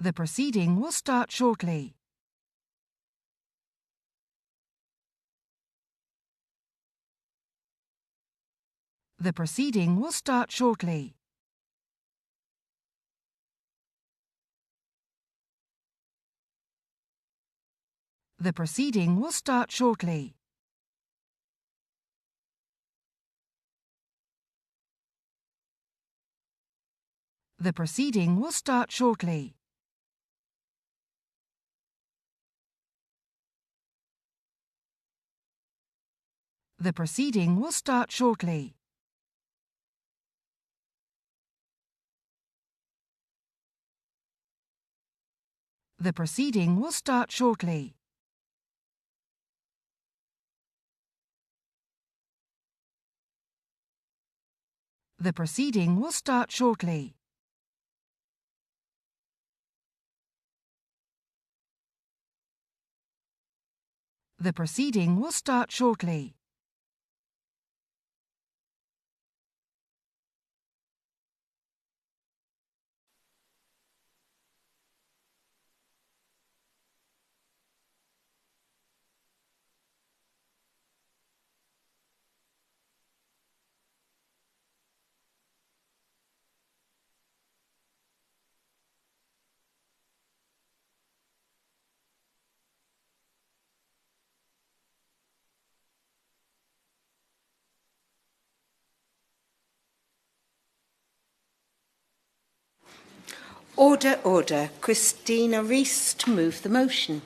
The proceeding will start shortly. The proceeding will start shortly. The proceeding will start shortly. The proceeding will start shortly. The proceeding will start shortly. The proceeding will start shortly. The proceeding will start shortly. The proceeding will start shortly. Order, order. Christina Rees to move the motion.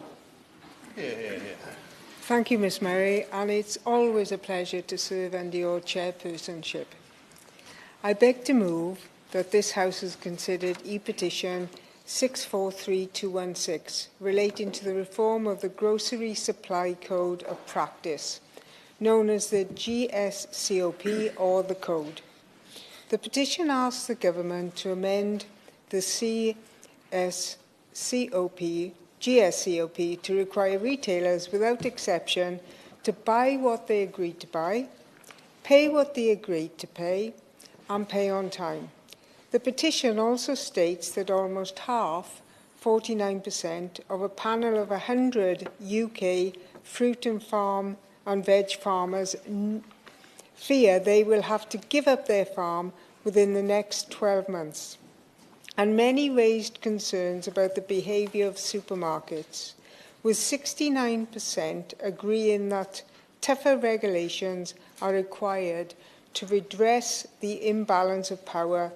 Thank you, Ms Murray, and it's always a pleasure to serve under your chairpersonship. I beg to move that this House has considered E-petition 643216 relating to the reform of the Grocery Supply Code of Practice, known as the GSCOP or the Code. The petition asks the Government to amend the GSCOP to require retailers without exception to buy what they agreed to buy, pay what they agreed to pay, and pay on time. The petition also states that almost half, 49%, of a panel of 100 UK fruit and farm and veg farmers fear they will have to give up their farm within the next 12 months. And many raised concerns about the behaviour of supermarkets, with 69% agreeing that tougher regulations are required to redress the imbalance of power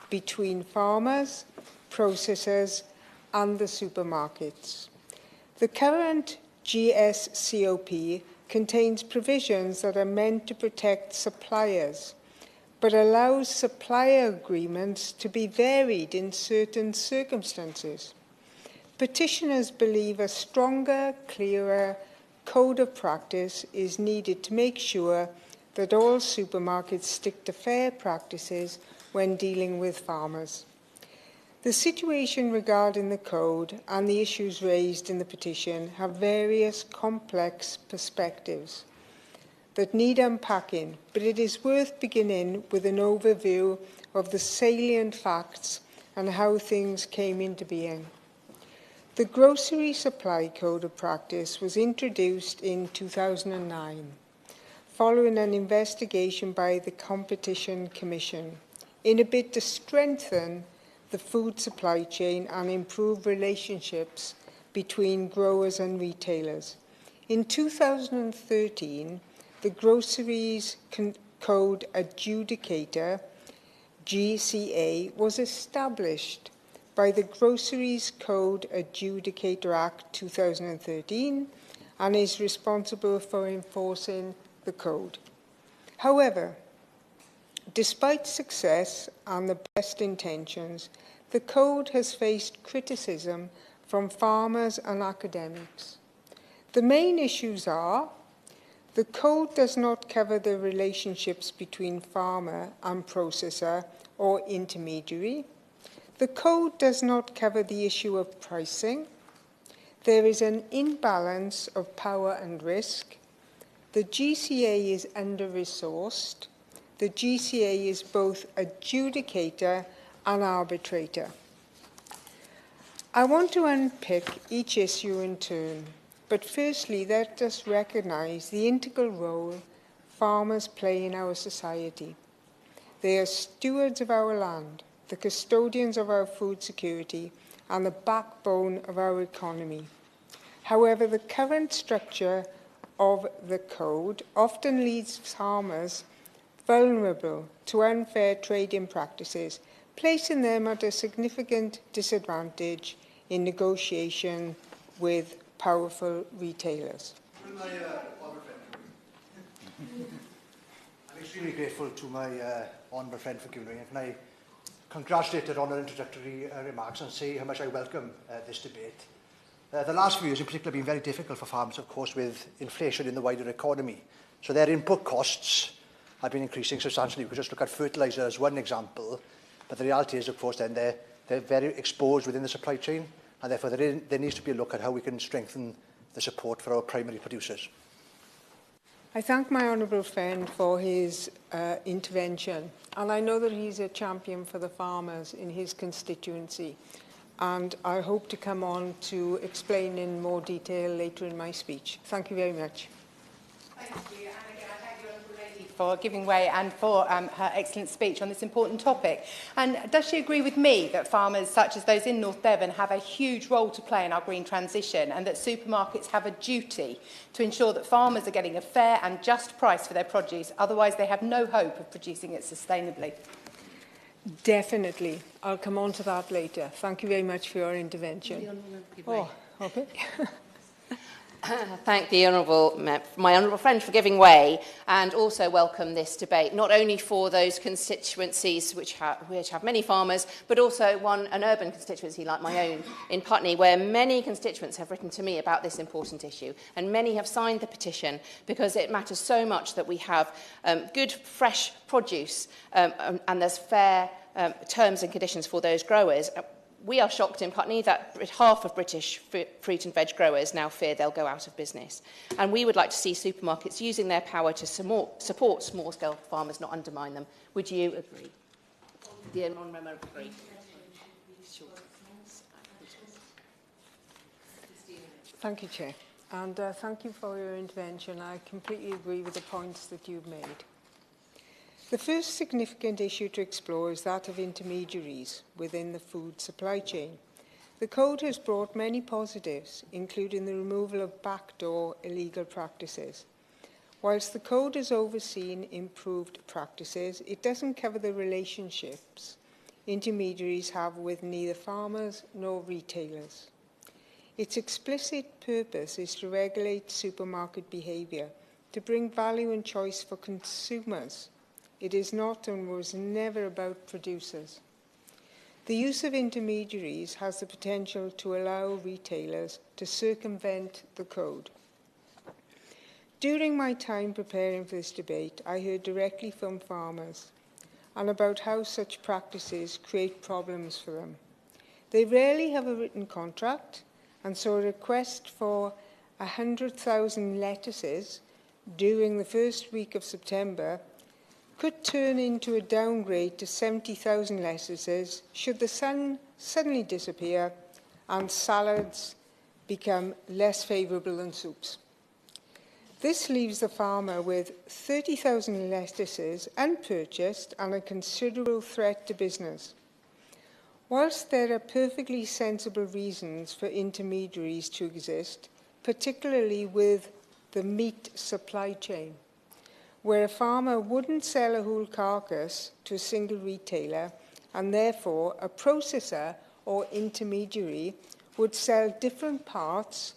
between farmers, processors and the supermarkets. The current GSCOP contains provisions that are meant to protect suppliers, but allows supplier agreements to be varied in certain circumstances. Petitioners believe a stronger, clearer code of practice is needed to make sure that all supermarkets stick to fair practices when dealing with farmers. The situation regarding the code and the issues raised in the petition have various complex perspectives that need unpacking, but it is worth beginning with an overview of the salient facts and how things came into being. The Grocery Supply Code of Practice was introduced in 2009, following an investigation by the Competition Commission, in a bid to strengthen the food supply chain and improve relationships between growers and retailers. In 2013, the Groceries Code Adjudicator, GCA, was established by the Groceries Code Adjudicator Act 2013 and is responsible for enforcing the code. However, despite success and the best intentions, the code has faced criticism from farmers and academics. The main issues are: the code does not cover the relationships between farmer and processor or intermediary. The code does not cover the issue of pricing. There is an imbalance of power and risk. The GCA is under-resourced. The GCA is both adjudicator and arbitrator. I want to unpick each issue in turn, but firstly let us recognise the integral role farmers play in our society. They are stewards of our land, the custodians of our food security, and the backbone of our economy. However, the current structure of the code often leaves farmers vulnerable to unfair trading practices, placing them at a significant disadvantage in negotiation with powerful retailers. I'm extremely grateful to my honourable friend for giving me, and I congratulate her on her introductory remarks and say how much I welcome this debate. The last few years in particular have been very difficult for farmers, of course, with inflation in the wider economy. So their input costs have been increasing substantially. We could just look at fertiliser as one example, but the reality is, of course, then they're very exposed within the supply chain, and therefore there needs to be a look at how we can strengthen the support for our primary producers. I thank my honourable friend for his intervention, and I know that he's a champion for the farmers in his constituency, and I hope to come on to explain in more detail later in my speech. Thank you very much. Thank you, and again I thank the Honourable Lady for giving way and for her excellent speech on this important topic. And does she agree with me that farmers such as those in North Devon have a huge role to play in our green transition, and that supermarkets have a duty to ensure that farmers are getting a fair and just price for their produce, otherwise they have no hope of producing it sustainably? Definitely. I'll come on to that later. Thank you very much for your intervention. Oh, okay. Thank the my honourable friend for giving way, and also welcome this debate, not only for those constituencies which have many farmers, but also an urban constituency like my own in Putney, where many constituents have written to me about this important issue, and many have signed the petition because it matters so much that we have good, fresh produce and there's fair terms and conditions for those growers. We are shocked in Putney that half of British fruit and veg growers now fear they'll go out of business. And we would like to see supermarkets using their power to support small-scale farmers, not undermine them. Would you agree? The honourable member agree. Thank you, Chair. And thank you for your intervention. I completely agree with the points that you've made. The first significant issue to explore is that of intermediaries within the food supply chain. The Code has brought many positives, including the removal of backdoor illegal practices. Whilst the Code has overseen improved practices, it doesn't cover the relationships intermediaries have with neither farmers nor retailers. Its explicit purpose is to regulate supermarket behaviour, to bring value and choice for consumers. It is not and was never about producers. The use of intermediaries has the potential to allow retailers to circumvent the Code. During my time preparing for this debate, I heard directly from farmers and about how such practices create problems for them. They rarely have a written contract, and so a request for 100,000 lettuces during the first week of September could turn into a downgrade to 70,000 lettuces should the sun suddenly disappear and salads become less favourable than soups. This leaves the farmer with 30,000 lettuces unpurchased and a considerable threat to business. Whilst there are perfectly sensible reasons for intermediaries to exist, particularly with the meat supply chain, where a farmer wouldn't sell a whole carcass to a single retailer, and therefore a processor or intermediary would sell different parts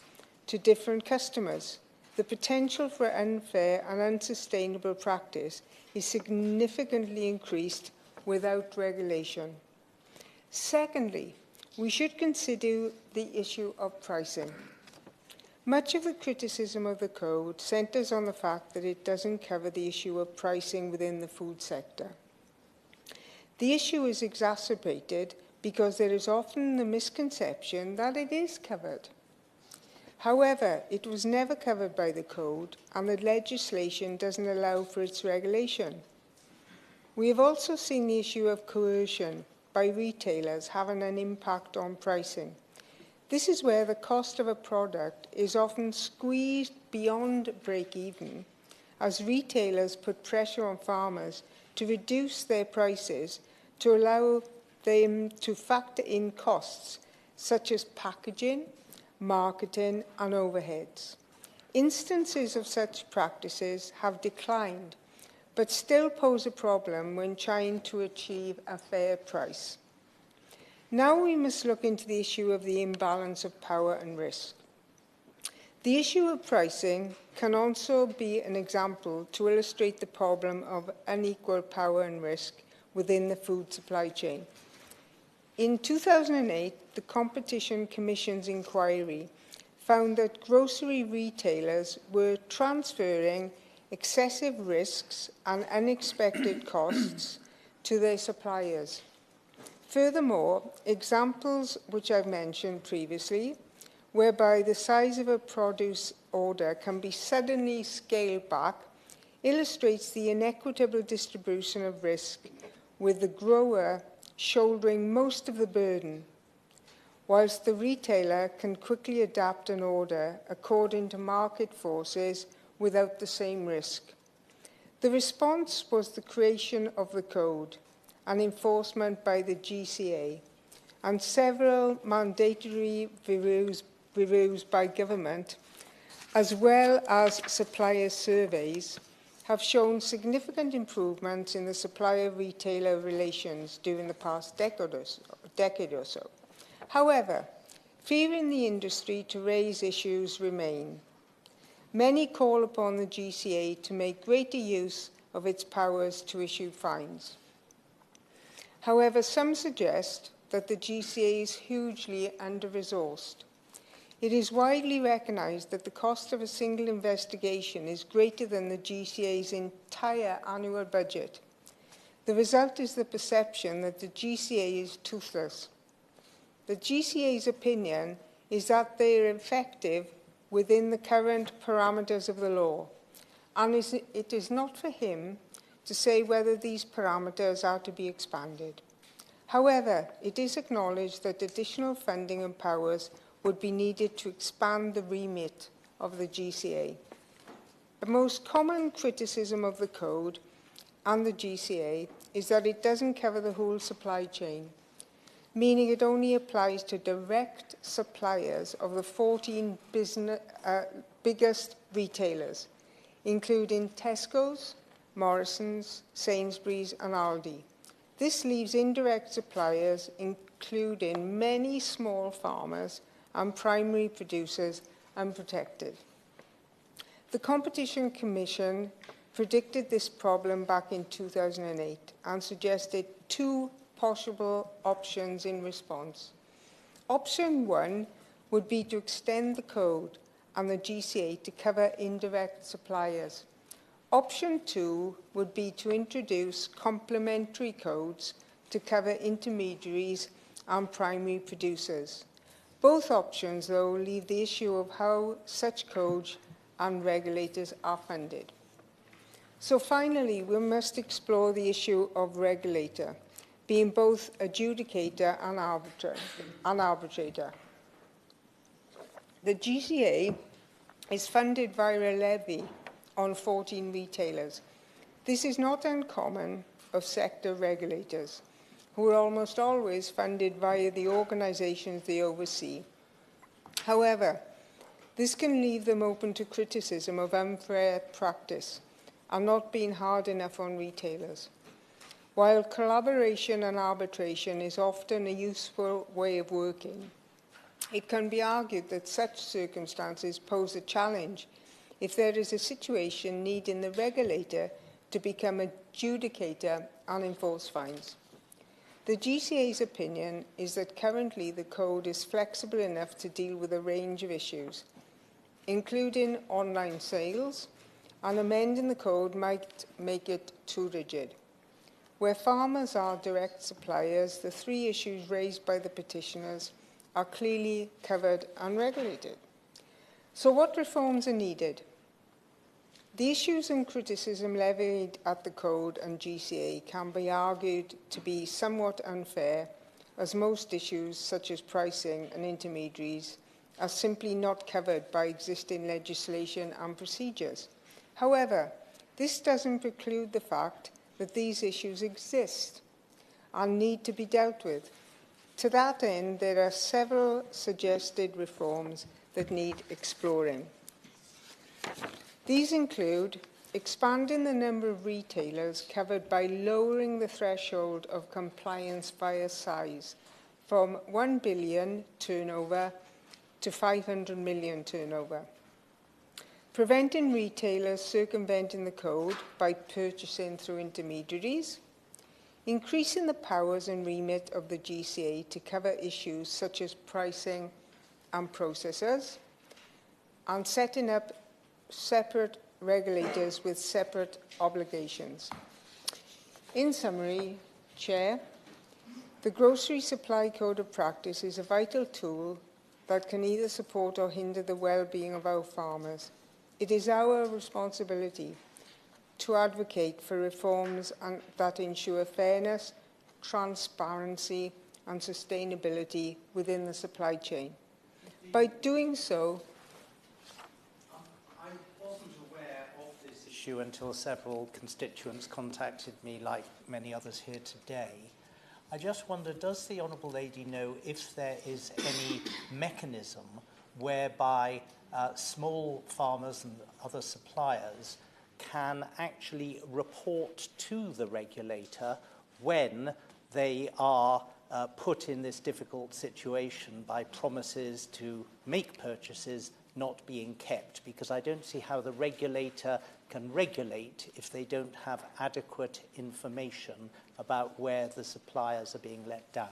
to different customers. The potential for unfair and unsustainable practice is significantly increased without regulation. Secondly, we should consider the issue of pricing. Much of the criticism of the Code centres on the fact that it doesn't cover the issue of pricing within the food sector. The issue is exacerbated because there is often the misconception that it is covered. However, it was never covered by the Code, and the legislation doesn't allow for its regulation. We have also seen the issue of coercion by retailers having an impact on pricing. This is where the cost of a product is often squeezed beyond break-even, as retailers put pressure on farmers to reduce their prices to allow them to factor in costs such as packaging, marketing and overheads. Instances of such practices have declined, but still pose a problem when trying to achieve a fair price. Now we must look into the issue of the imbalance of power and risk. The issue of pricing can also be an example to illustrate the problem of unequal power and risk within the food supply chain. In 2008, the Competition Commission's inquiry found that grocery retailers were transferring excessive risks and unexpected costs to their suppliers. Furthermore, examples which I've mentioned previously, whereby the size of a produce order can be suddenly scaled back, illustrates the inequitable distribution of risk, with the grower shouldering most of the burden, whilst the retailer can quickly adapt an order according to market forces without the same risk. The response was the creation of the code and enforcement by the GCA, and several mandatory reviews by government, as well as supplier surveys, have shown significant improvements in the supplier-retailer relations during the past decade or so. However, fear in the industry to raise issues remain. Many call upon the GCA to make greater use of its powers to issue fines. However, some suggest that the GCA is hugely under-resourced. It is widely recognised that the cost of a single investigation is greater than the GCA's entire annual budget. The result is the perception that the GCA is toothless. The GCA's opinion is that they are effective within the current parameters of the law, and it is not for him to say whether these parameters are to be expanded. However, it is acknowledged that additional funding and powers would be needed to expand the remit of the GCA. The most common criticism of the code and the GCA is that it doesn't cover the whole supply chain, meaning it only applies to direct suppliers of the 14 biggest retailers, including Tesco's, Morrison's, Sainsbury's and Aldi. This leaves indirect suppliers, including many small farmers and primary producers, unprotected. The Competition Commission predicted this problem back in 2008 and suggested two possible options in response. Option one would be to extend the code and the GCA to cover indirect suppliers. Option two would be to introduce complementary codes to cover intermediaries and primary producers. Both options, though, leave the issue of how such codes and regulators are funded. So finally, we must explore the issue of regulator, being both adjudicator and arbitrator. The GCA is funded via a levy on 14 retailers. This is not uncommon of sector regulators, who are almost always funded via the organisations they oversee. However, this can leave them open to criticism of unfair practice and not being hard enough on retailers. While collaboration and arbitration is often a useful way of working, it can be argued that such circumstances pose a challenge if there is a situation needing the regulator to become adjudicator and enforce fines. The GCA's opinion is that currently the code is flexible enough to deal with a range of issues, including online sales, and amending the code might make it too rigid. Where farmers are direct suppliers, the three issues raised by the petitioners are clearly covered and regulated. So what reforms are needed? The issues and criticism levied at the code and GCA can be argued to be somewhat unfair as most issues such as pricing and intermediaries are simply not covered by existing legislation and procedures. However, this doesn't preclude the fact that these issues exist and need to be dealt with. To that end, there are several suggested reforms that need exploring. These include expanding the number of retailers covered by lowering the threshold of compliance via size from 1 billion turnover to 500 million turnover. Preventing retailers circumventing the code by purchasing through intermediaries. Increasing the powers and remit of the GCA to cover issues such as pricing and processors. And setting up separate regulators with separate obligations. In summary, Chair, the Grocery Supply Code of Practice is a vital tool that can either support or hinder the well-being of our farmers. It is our responsibility to advocate for reforms that ensure fairness, transparency and sustainability within the supply chain. By doing so, until several constituents contacted me, like many others here today. I just wonder, does the Honourable Lady know if there is any mechanism whereby small farmers and other suppliers can actually report to the regulator when they are put in this difficult situation by promises to make purchases not being kept? Because I don't see how the regulator can regulate if they don't have adequate information about where the suppliers are being let down.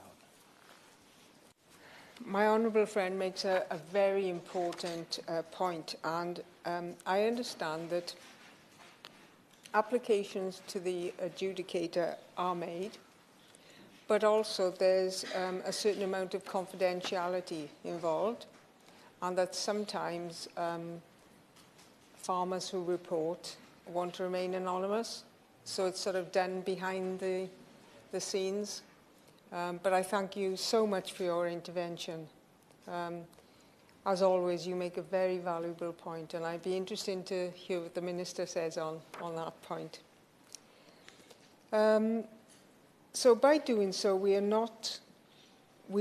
My honourable friend makes a very important point, and I understand that applications to the adjudicator are made, but also there's a certain amount of confidentiality involved, and that sometimes farmers who report want to remain anonymous, so it's sort of done behind the scenes. But I thank you so much for your intervention. As always, you make a very valuable point, and I'd be interested to hear what the Minister says on that point. So by doing so, we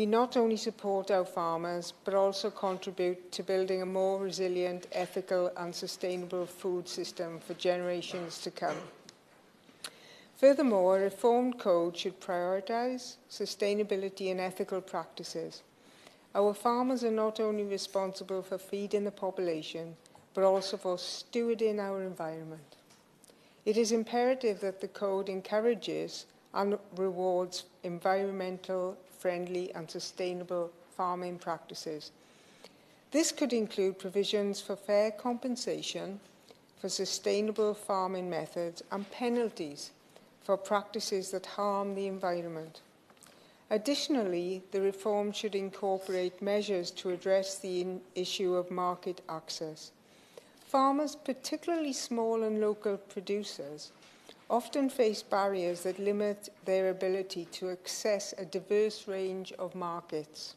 not only support our farmers, but also contribute to building a more resilient, ethical and sustainable food system for generations to come. Furthermore, a reformed code should prioritise sustainability and ethical practices. Our farmers are not only responsible for feeding the population, but also for stewarding our environment. It is imperative that the code encourages and rewards environmental, friendly and sustainable farming practices. This could include provisions for fair compensation for sustainable farming methods and penalties for practices that harm the environment. Additionally, the reform should incorporate measures to address the issue of market access. Farmers, particularly small and local producers, often face barriers that limit their ability to access a diverse range of markets.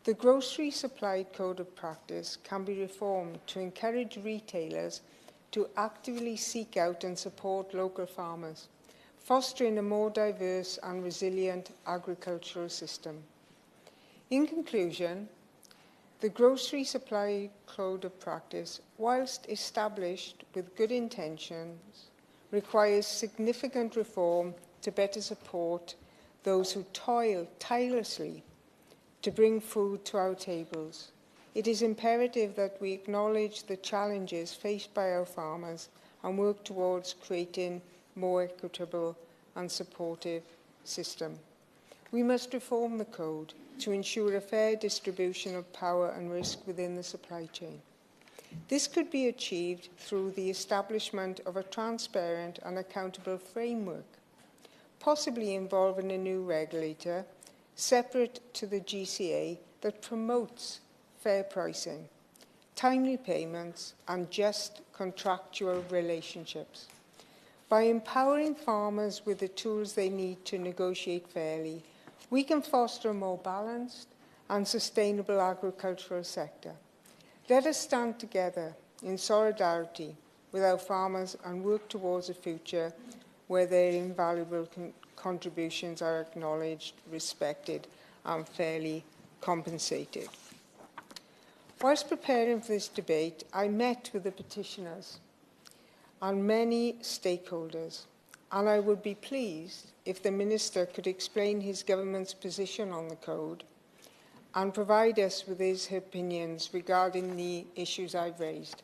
The Grocery Supply Code of Practice can be reformed to encourage retailers to actively seek out and support local farmers, fostering a more diverse and resilient agricultural system. In conclusion, the Grocery Supply Code of Practice, whilst established with good intentions, requires significant reform to better support those who toil tirelessly to bring food to our tables. It is imperative that we acknowledge the challenges faced by our farmers and work towards creating a more equitable and supportive system. We must reform the code to ensure a fair distribution of power and risk within the supply chain. This could be achieved through the establishment of a transparent and accountable framework, possibly involving a new regulator separate to the GCA that promotes fair pricing, timely payments and just contractual relationships. By empowering farmers with the tools they need to negotiate fairly, We can foster a more balanced and sustainable agricultural sector. Let us stand together in solidarity with our farmers and work towards a future where their invaluable contributions are acknowledged, respected and fairly compensated. Whilst preparing for this debate, I met with the petitioners and many stakeholders, and I would be pleased if the Minister could explain his government's position on the code and provide us with his opinions regarding the issues I've raised.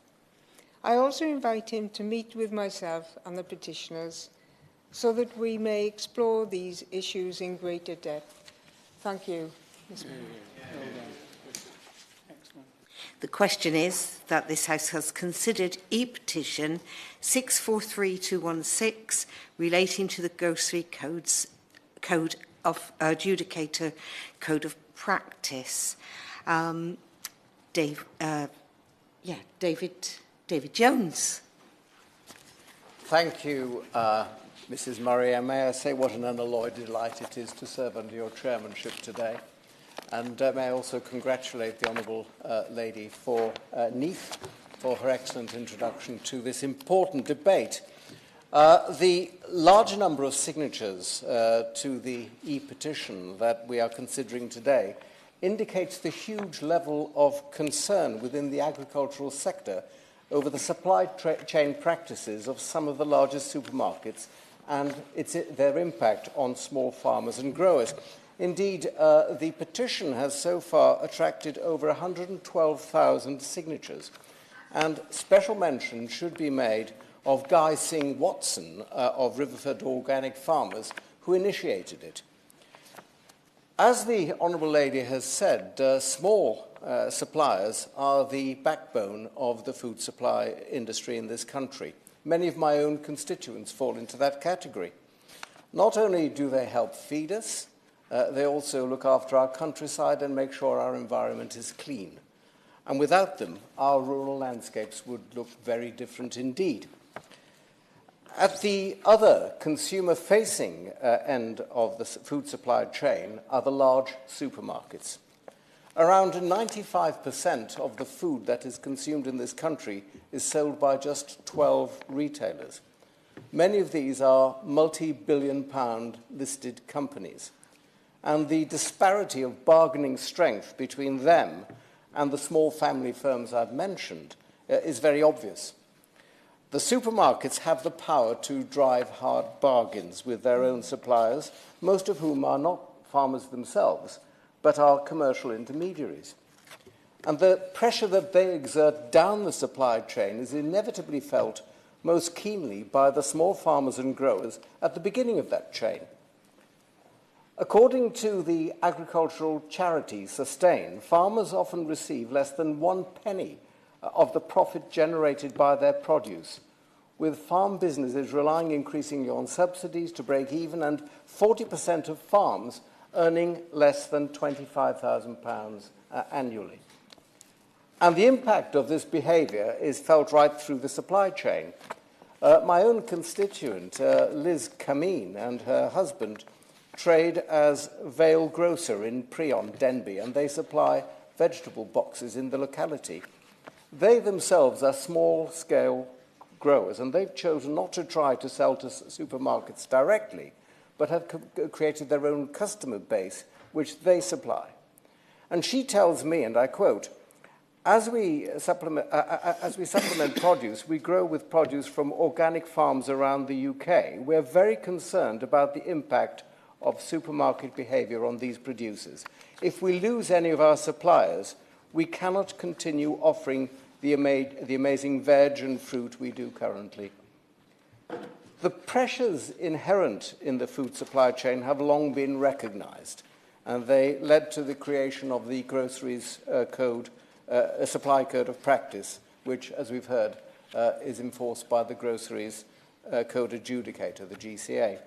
I also invite him to meet with myself and the petitioners so that we may explore these issues in greater depth. Thank you, Ms. Mayor. The question is that this House has considered E-petition 643216 relating to the Grocery Code of Adjudicator Code of Practice. David Jones. Thank you, Mrs. Murray. And may I say what an unalloyed delight it is to serve under your chairmanship today. And may I also congratulate the Honourable Lady for Neath for her excellent introduction to this important debate. The large number of signatures to the E-petition that we are considering today indicates the huge level of concern within the agricultural sector over the supply chain practices of some of the largest supermarkets and their impact on small farmers and growers. Indeed, the petition has so far attracted over 112,000 signatures, and special mention should be made of Guy Singh Watson of Riverford Organic Farmers, who initiated it. As the Honourable Lady has said, small suppliers are the backbone of the food supply industry in this country. Many of my own constituents fall into that category. Not only do they help feed us, they also look after our countryside and make sure our environment is clean. And without them, our rural landscapes would look very different indeed. At the other consumer-facing end of the food supply chain are the large supermarkets. Around 95% of the food that is consumed in this country is sold by just 12 retailers. Many of these are multi-billion-pound listed companies. And the disparity of bargaining strength between them and the small family firms I've mentioned is very obvious. The supermarkets have the power to drive hard bargains with their own suppliers, most of whom are not farmers themselves, but are commercial intermediaries. And the pressure that they exert down the supply chain is inevitably felt most keenly by the small farmers and growers at the beginning of that chain. According to the agricultural charity Sustain, farmers often receive less than 1 penny of the profit generated by their produce, with farm businesses relying increasingly on subsidies to break even and 40% of farms earning less than £25,000 annually. And the impact of this behaviour is felt right through the supply chain. My own constituent, Liz Cameen, and her husband trade as Vale Grocer in Preon, Denby, and they supply vegetable boxes in the locality. They themselves are small-scale growers, and they've chosen not to try to sell to supermarkets directly, but have created their own customer base, which they supply. And she tells me, and I quote, as we supplement produce, we grow with produce from organic farms around the UK. We're very concerned about the impact of supermarket behaviour on these producers. If we lose any of our suppliers, we cannot continue offering the amazing veg and fruit we do currently. The pressures inherent in the food supply chain have long been recognised, and they led to the creation of the Groceries Code, a supply code of practice, which, as we've heard, is enforced by the Groceries Code Adjudicator, the GCA.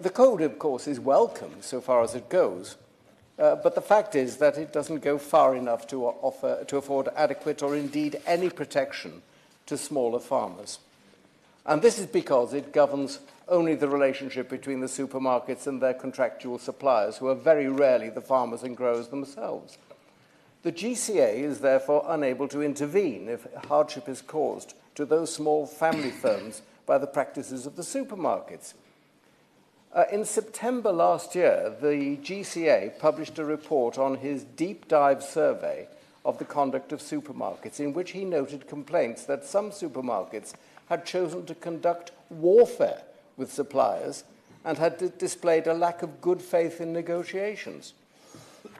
The code, of course, is welcome so far as it goes, but the fact is that it doesn't go far enough to afford adequate or indeed any protection to smaller farmers. And this is because it governs only the relationship between the supermarkets and their contractual suppliers, who are very rarely the farmers and growers themselves. The GCA is therefore unable to intervene if hardship is caused to those small family firms by the practices of the supermarkets. In September last year, the GCA published a report on his deep dive survey of the conduct of supermarkets, in which he noted complaints that some supermarkets had chosen to conduct warfare with suppliers and had displayed a lack of good faith in negotiations.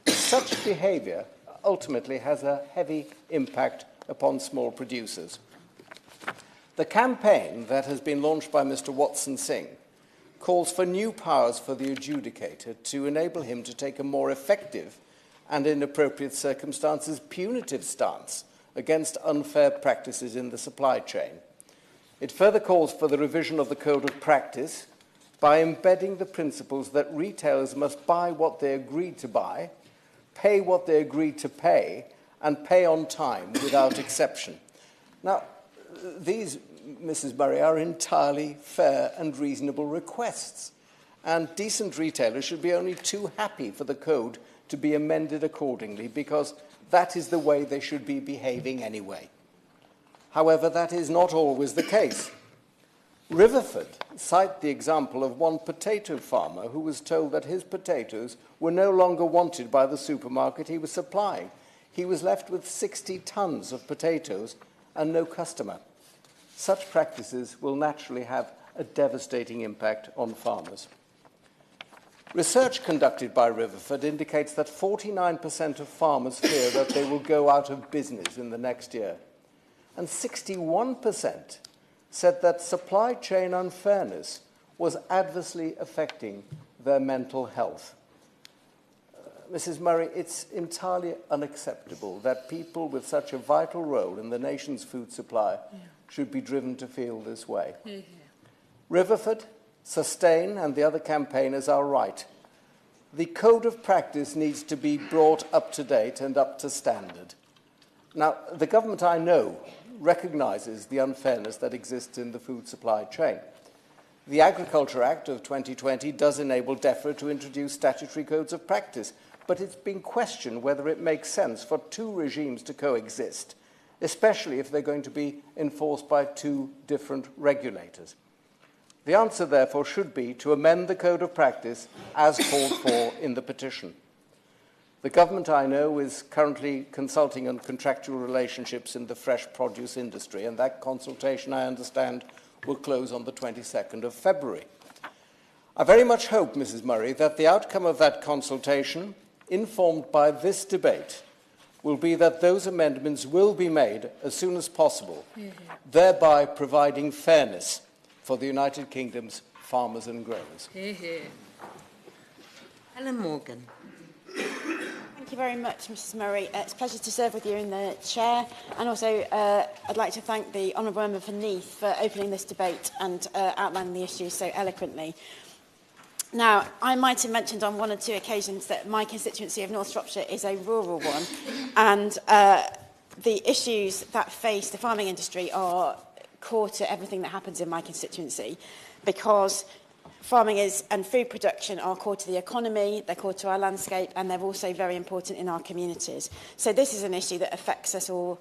Such behaviour ultimately has a heavy impact upon small producers. The campaign that has been launched by Mr. Watson Singh calls for new powers for the adjudicator to enable him to take a more effective and, in appropriate circumstances, punitive stance against unfair practices in the supply chain. It further calls for the revision of the Code of Practice by embedding the principles that retailers must buy what they agreed to buy, pay what they agreed to pay, and pay on time without exception. Now, these, Mrs. Murray, are entirely fair and reasonable requests, and decent retailers should be only too happy for the code to be amended accordingly, because that is the way they should be behaving anyway. However, that is not always the case. Riverford cite the example of one potato farmer who was told that his potatoes were no longer wanted by the supermarket he was supplying. He was left with 60 tons of potatoes and no customer. Such practices will naturally have a devastating impact on farmers. Research conducted by Riverford indicates that 49% of farmers fear that they will go out of business in the next year, and 61% said that supply chain unfairness was adversely affecting their mental health. Mrs. Murray, it's entirely unacceptable that people with such a vital role in the nation's food supply should be driven to feel this way. Riverford, Sustain, and the other campaigners are right. The Code of Practice needs to be brought up to date and up to standard. Now, the government, I know, recognises the unfairness that exists in the food supply chain. The Agriculture Act of 2020 does enable DEFRA to introduce statutory codes of practice, but it's been questioned whether it makes sense for two regimes to coexist, especially if they're going to be enforced by two different regulators. The answer, therefore, should be to amend the Code of Practice as called for in the petition. The government, I know, is currently consulting on contractual relationships in the fresh produce industry, and that consultation, I understand, will close on the 22nd of February. I very much hope, Mrs. Murray, that the outcome of that consultation, informed by this debate, will be that those amendments will be made as soon as possible, thereby providing fairness for the United Kingdom's farmers and growers. Helen Morgan. Thank you very much, Mrs. Murray. It's a pleasure to serve with you in the chair, and also I'd like to thank the Honourable Member for Neath for opening this debate and outlining the issues so eloquently. Now, I might have mentioned on one or two occasions that my constituency of North Shropshire is a rural one, and the issues that face the farming industry are core to everything that happens in my constituency, because farming and food production are core to the economy, they're core to our landscape, and they're also very important in our communities. So this is an issue that affects us all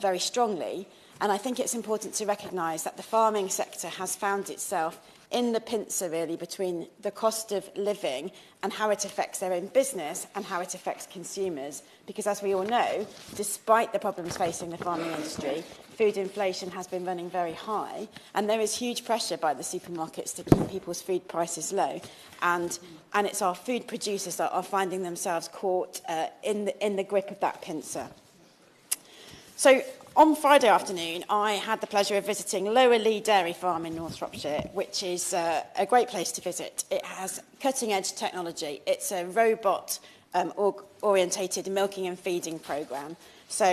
very strongly, and I think it's important to recognise that the farming sector has found itself in the pincer, really, between the cost of living and how it affects their own business and how it affects consumers. Because, as we all know, despite the problems facing the farming industry, food inflation has been running very high, and there is huge pressure by the supermarkets to keep people's food prices low. And it's our food producers that are finding themselves caught in the grip of that pincer. So, on Friday afternoon, I had the pleasure of visiting Lower Lee Dairy Farm in North Shropshire, which is a great place to visit. It has cutting-edge technology. It's a robot-orientated milking and feeding programme. So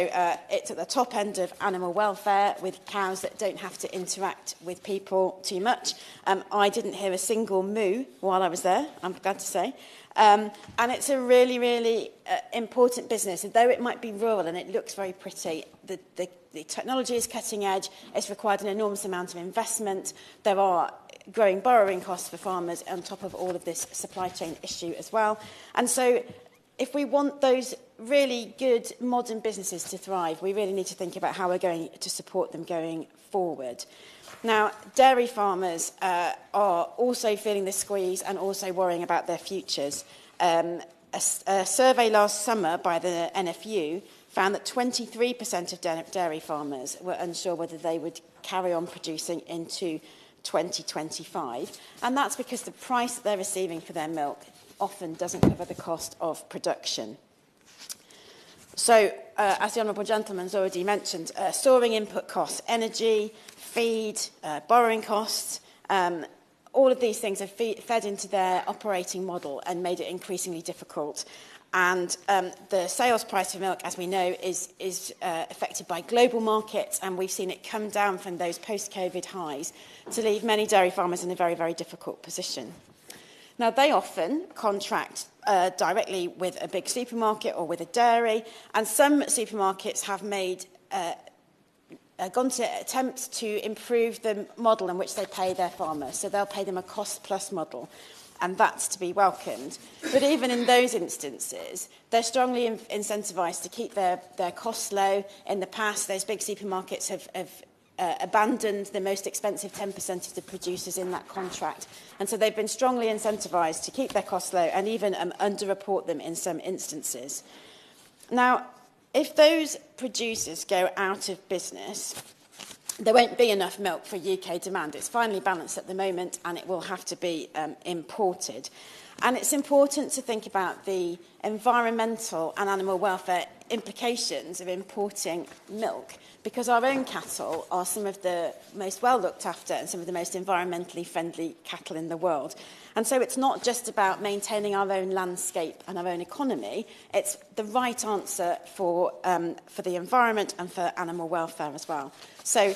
it's at the top end of animal welfare, with cows that don't have to interact with people too much. I didn't hear a single moo while I was there, I'm glad to say. And it's a really, really important business. And though it might be rural and it looks very pretty, the technology is cutting edge. It's required an enormous amount of investment. There are growing borrowing costs for farmers on top of all of this supply chain issue as well. And so if we want those really good modern businesses to thrive, we really need to think about how we're going to support them going forward. Now, dairy farmers are also feeling the squeeze and also worrying about their futures. A survey last summer by the NFU found that 23% of dairy farmers were unsure whether they would carry on producing into 2025. And that's because the price that they're receiving for their milk often doesn't cover the cost of production. So, as the Honourable Gentleman's already mentioned, soaring input costs, energy, feed, borrowing costs, all of these things have fed into their operating model and made it increasingly difficult. And the sales price for milk, as we know, is affected by global markets, and we've seen it come down from those post-COVID highs to leave many dairy farmers in a very, very difficult position. Now, they often contract directly with a big supermarket or with a dairy, and some supermarkets have made gone to attempts to improve the model in which they pay their farmers. So they'll pay them a cost-plus model, and that's to be welcomed. But even in those instances, they're strongly incentivised to keep their costs low. In the past, those big supermarkets have abandoned the most expensive 10% of the producers in that contract. And so they've been strongly incentivised to keep their costs low and even underreport them in some instances. Now, if those producers go out of business, there won't be enough milk for UK demand. It's finely balanced at the moment, and it will have to be imported. And it's important to think about the environmental and animal welfare implications of importing milk, because our own cattle are some of the most well looked after and some of the most environmentally friendly cattle in the world. And so it's not just about maintaining our own landscape and our own economy, it's the right answer for the environment and for animal welfare as well. So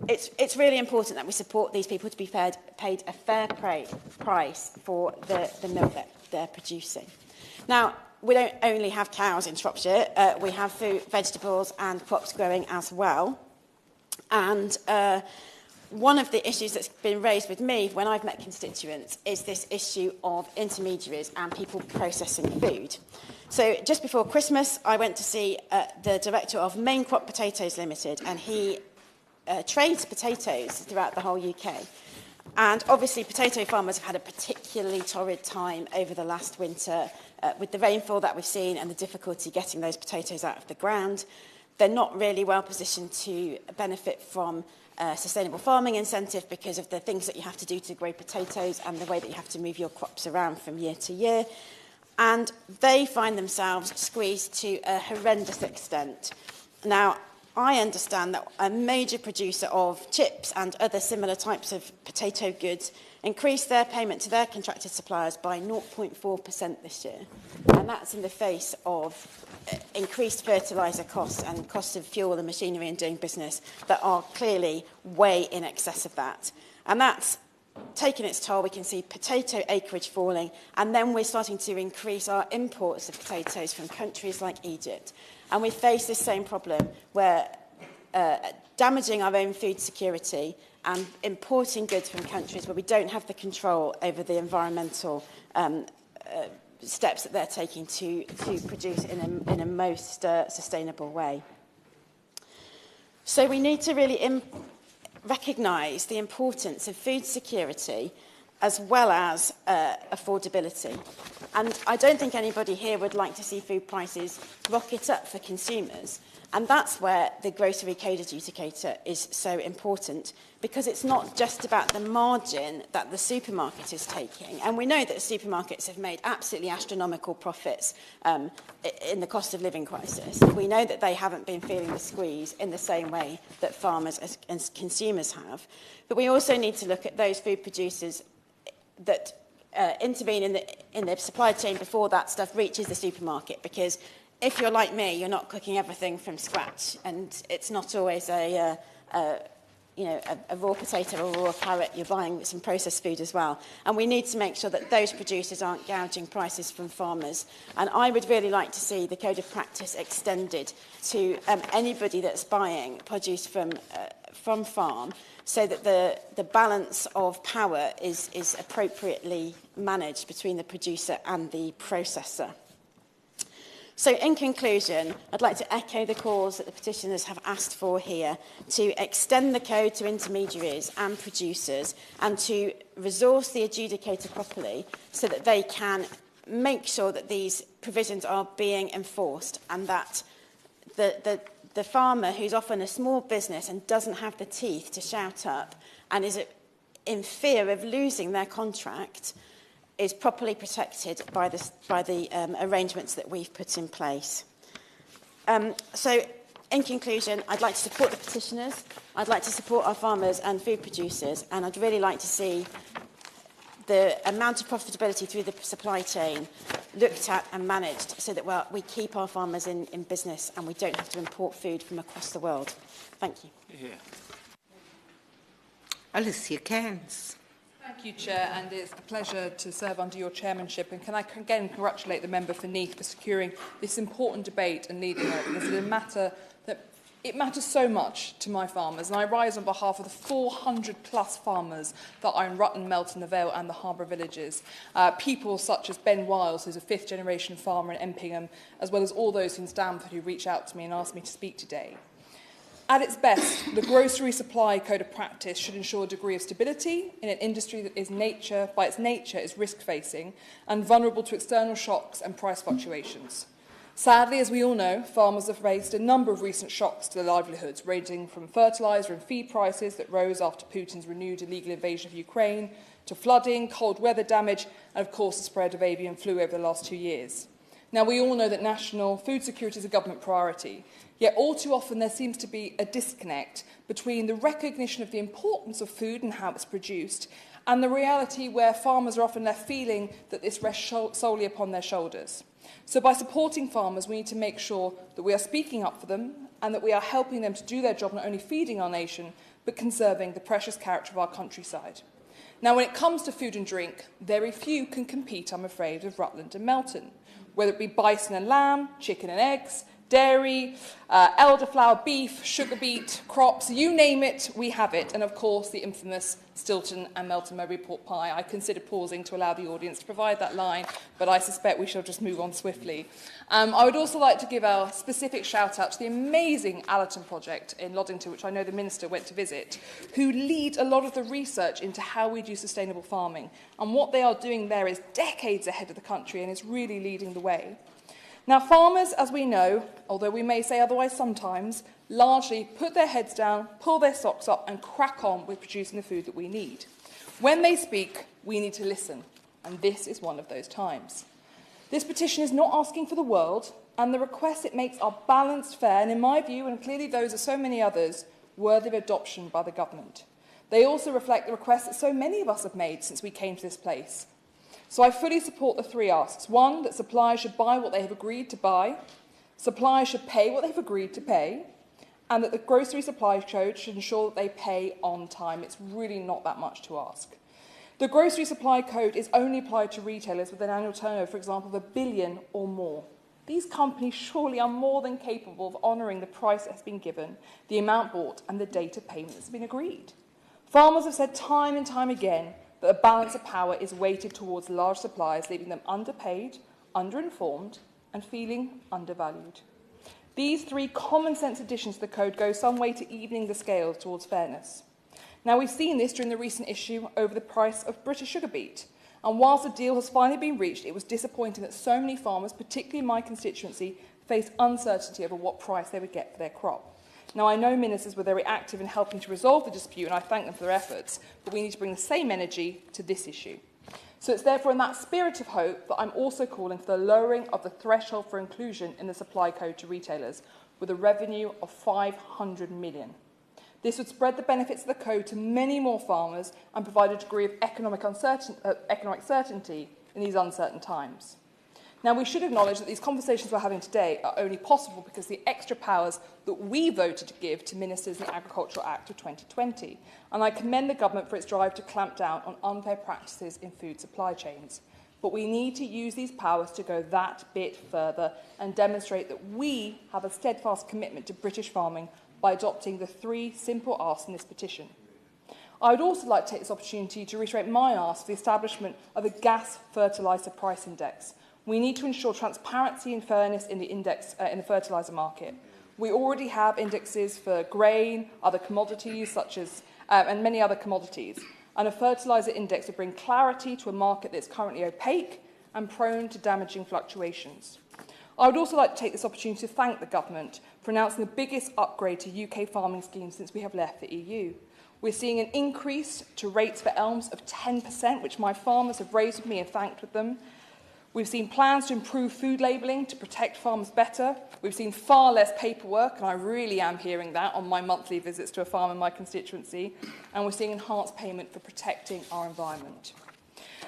it's really important that we support these people to be paid a fair price for the milk that they're producing. Now, we don't only have cows in Shropshire, we have fruit, vegetables and crops growing as well. And one of the issues that's been raised with me when I've met constituents is this issue of intermediaries and people processing food. So just before Christmas, I went to see the director of Main Crop Potatoes Limited, and he trades potatoes throughout the whole UK. And obviously potato farmers have had a particularly torrid time over the last winter with the rainfall that we've seen and the difficulty getting those potatoes out of the ground. They're not really well positioned to benefit from sustainable farming incentive because of the things that you have to do to grow potatoes and the way that you have to move your crops around from year to year. And they find themselves squeezed to a horrendous extent. Now, I understand that a major producer of chips and other similar types of potato goods increased their payment to their contracted suppliers by 0.4% this year. And that's in the face of increased fertiliser costs and costs of fuel and machinery and doing business that are clearly way in excess of that. And that's taken its toll. We can see potato acreage falling, and then we're starting to increase our imports of potatoes from countries like Egypt. And we face this same problem where damaging our own food security and importing goods from countries where we don't have the control over the environmental steps that they're taking to produce in a most sustainable way. So we need to really recognise the importance of food security as well as affordability. And I don't think anybody here would like to see food prices rocket up for consumers. And that's where the grocery code adjudicator is so important, because it's not just about the margin that the supermarket is taking. And we know that supermarkets have made absolutely astronomical profits in the cost of living crisis. We know that they haven't been feeling the squeeze in the same way that farmers and consumers have. But we also need to look at those food producers that intervene in the supply chain before that stuff reaches the supermarket, because if you're like me, you're not cooking everything from scratch, and it's not always a you know, a raw potato or a raw carrot, you're buying some processed food as well. And we need to make sure that those producers aren't gouging prices from farmers. And I would really like to see the Code of Practice extended to anybody that's buying produce from farm, so that the balance of power is appropriately managed between the producer and the processor. So in conclusion, I'd like to echo the calls that the petitioners have asked for here to extend the code to intermediaries and producers and to resource the adjudicator properly so that they can make sure that these provisions are being enforced and that the farmer, who's often a small business and doesn't have the teeth to shout up and is in fear of losing their contract, is properly protected by the arrangements that we've put in place. So, in conclusion, I'd like to support the petitioners, I'd like to support our farmers and food producers, and I'd really like to see the amount of profitability through the supply chain looked at and managed so that we keep our farmers in business and we don't have to import food from across the world. Thank you. Yeah. Alicia Cairns. Thank you, Chair, and it's a pleasure to serve under your chairmanship. And can I again congratulate the member for Neath for securing this important debate and leading it, because it's a matter that it matters so much to my farmers. And I rise on behalf of the 400+ farmers that are in Rutland, Melton, the Vale and the Harbour villages. People such as Ben Wiles, who's a 5th-generation farmer in Empingham, as well as all those in Stamford who reach out to me and ask me to speak today. At its best, the Grocery Supply Code of Practice should ensure a degree of stability in an industry that is by its nature is risk-facing and vulnerable to external shocks and price fluctuations. Sadly, as we all know, farmers have faced a number of recent shocks to their livelihoods, ranging from fertiliser and feed prices that rose after Putin's renewed illegal invasion of Ukraine, to flooding, cold weather damage, and of course the spread of avian flu over the last 2 years. Now, we all know that national food security is a government priority, yet all too often there seems to be a disconnect between the recognition of the importance of food and how it's produced and the reality where farmers are often left feeling that this rests solely upon their shoulders. So by supporting farmers, we need to make sure that we are speaking up for them and that we are helping them to do their job, not only feeding our nation, but conserving the precious character of our countryside. Now, when it comes to food and drink, very few can compete, I'm afraid, with Rutland and Melton. Whether it be bison and lamb, chicken and eggs, dairy, elderflower, beef, sugar beet, crops, you name it, we have it. And of course, the infamous Stilton and Melton Mowbray pork pie. I considered pausing to allow the audience to provide that line, but I suspect we shall just move on swiftly. I would also like to give a specific shout out to the amazing Allerton project in Loddington, which I know the Minister went to visit, who lead a lot of the research into how we do sustainable farming. And what they are doing there is decades ahead of the country and is really leading the way. Now, farmers, as we know, although we may say otherwise sometimes, largely put their heads down, pull their socks up and crack on with producing the food that we need. When they speak, we need to listen, and this is one of those times. This petition is not asking for the world, and the requests it makes are balanced, fair, and in my view, and clearly those of so many others, worthy of adoption by the government. They also reflect the requests that so many of us have made since we came to this place. So I fully support the 3 asks. 1, that suppliers should buy what they have agreed to buy, suppliers should pay what they've agreed to pay, and that the Grocery Supply Code should ensure that they pay on time. It's really not that much to ask. The Grocery Supply Code is only applied to retailers with an annual turnover, for example, of £1 billion or more. These companies surely are more than capable of honouring the price that has been given, the amount bought, and the date of payment that's been agreed. Farmers have said time and time again that the balance of power is weighted towards large suppliers, leaving them underpaid, underinformed, and feeling undervalued. These 3 common-sense additions to the code go some way to evening the scales towards fairness. Now, we've seen this during the recent issue over the price of British sugar beet, and whilst a deal has finally been reached, it was disappointing that so many farmers, particularly in my constituency, faced uncertainty over what price they would get for their crop. Now, I know ministers were very active in helping to resolve the dispute, and I thank them for their efforts, but we need to bring the same energy to this issue. So it's therefore in that spirit of hope that I'm also calling for the lowering of the threshold for inclusion in the supply code to retailers, with a revenue of £500 million. This would spread the benefits of the code to many more farmers and provide a degree of economic certainty in these uncertain times. Now, we should acknowledge that these conversations we're having today are only possible because of the extra powers that we voted to give to ministers in the Agricultural Act of 2020, and I commend the government for its drive to clamp down on unfair practices in food supply chains. But we need to use these powers to go that bit further and demonstrate that we have a steadfast commitment to British farming by adopting the 3 simple asks in this petition. I would also like to take this opportunity to reiterate my ask for the establishment of a gas fertiliser price index. We need to ensure transparency and fairness in the index in the fertiliser market. We already have indexes for grain, other commodities such as and many other commodities. And a fertiliser index would bring clarity to a market that's currently opaque and prone to damaging fluctuations. I would also like to take this opportunity to thank the government for announcing the biggest upgrade to UK farming schemes since we have left the EU. We're seeing an increase to rates for elms of 10%, which my farmers have raised with me and thanked with them. We've seen plans to improve food labelling to protect farmers better. We've seen far less paperwork, and I really am hearing that on my monthly visits to a farm in my constituency. And we're seeing enhanced payment for protecting our environment.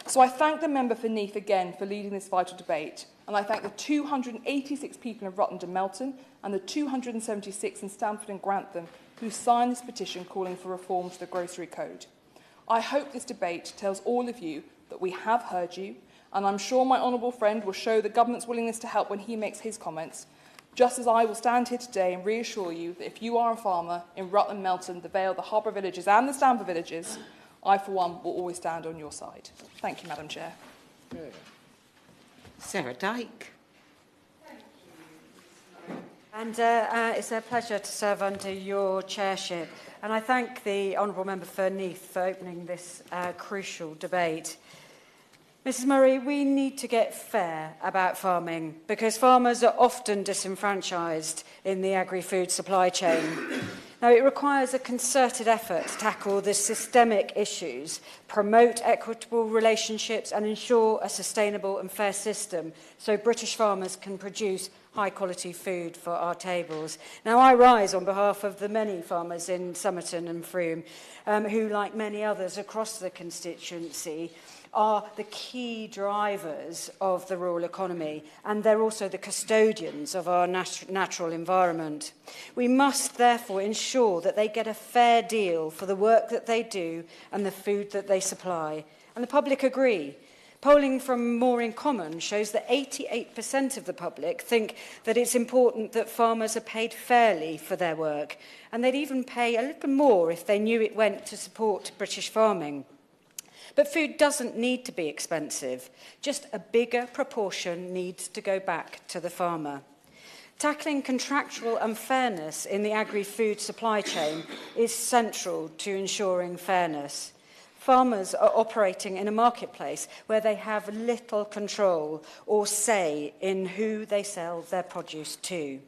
So I thank the member for Neath again for leading this vital debate. And I thank the 286 people in Rutland and Melton and the 276 in Stamford and Grantham who signed this petition calling for reform to the grocery code. I hope this debate tells all of you that we have heard you, and I'm sure my honourable friend will show the government's willingness to help when he makes his comments, just as I will stand here today and reassure you that if you are a farmer in Rutland, Melton, the Vale, the Harbour villages and the Stamford villages, I, for one, will always stand on your side. Thank you, Madam Chair. Sarah Dyke. And it's a pleasure to serve under your chairship. And I thank the Honourable Member for Neath for opening this crucial debate. Mrs Murray, we need to get fair about farming because farmers are often disenfranchised in the agri-food supply chain. Now, it requires a concerted effort to tackle the systemic issues, promote equitable relationships and ensure a sustainable and fair system so British farmers can produce high-quality food for our tables. Now, I rise on behalf of the many farmers in Somerton and Frome who, like many others across the constituency, are the key drivers of the rural economy, and they're also the custodians of our natural environment. We must therefore ensure that they get a fair deal for the work that they do and the food that they supply. And the public agree. Polling from More in Common shows that 88% of the public think that it's important that farmers are paid fairly for their work, and they'd even pay a little more if they knew it went to support British farming. But food doesn't need to be expensive. Just a bigger proportion needs to go back to the farmer. Tackling contractual unfairness in the agri-food supply chain is central to ensuring fairness. Farmers are operating in a marketplace where they have little control or say in who they sell their produce to.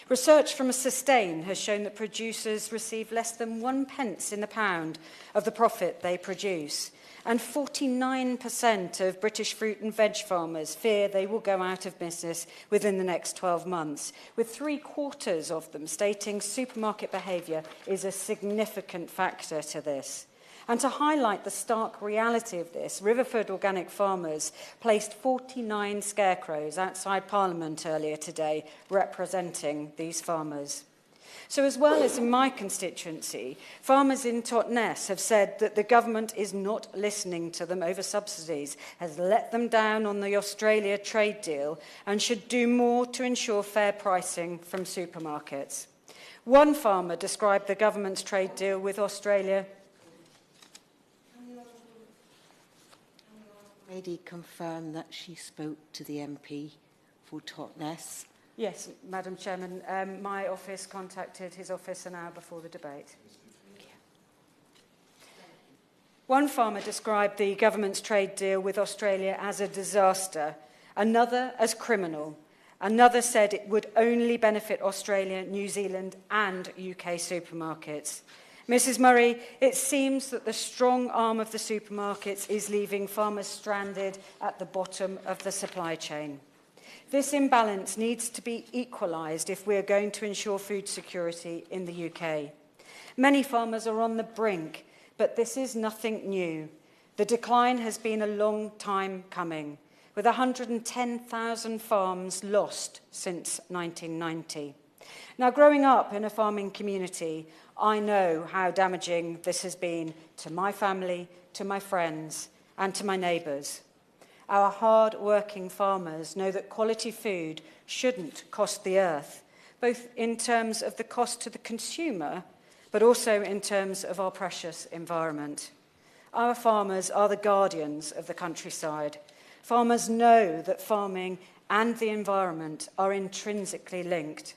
Research from Sustain has shown that producers receive less than 1 pence in the pound of the profit they produce. And 49% of British fruit and veg farmers fear they will go out of business within the next 12 months, with 3/4 of them stating supermarket behaviour is a significant factor to this. And to highlight the stark reality of this, Riverford Organic Farmers placed 49 scarecrows outside Parliament earlier today representing these farmers. So as well as in my constituency, farmers in Totnes have said that the government is not listening to them over subsidies, has let them down on the Australia trade deal and should do more to ensure fair pricing from supermarkets. One farmer described the government's trade deal with Australia. Lady confirm that she spoke to the MP for Totnes. Yes, Madam Chairman, my office contacted his office an hour before the debate. One farmer described the government's trade deal with Australia as a disaster, another as criminal. Another said it would only benefit Australia, New Zealand and UK supermarkets. Mrs Murray, it seems that the strong arm of the supermarkets is leaving farmers stranded at the bottom of the supply chain. This imbalance needs to be equalised if we are going to ensure food security in the UK. Many farmers are on the brink, but this is nothing new. The decline has been a long time coming. with 110,000 farms lost since 1990. Now, growing up in a farming community, I know how damaging this has been to my family, to my friends, and to my neighbours. Our hard-working farmers know that quality food shouldn't cost the earth, both in terms of the cost to the consumer, but also in terms of our precious environment. Our farmers are the guardians of the countryside. Farmers know that farming and the environment are intrinsically linked.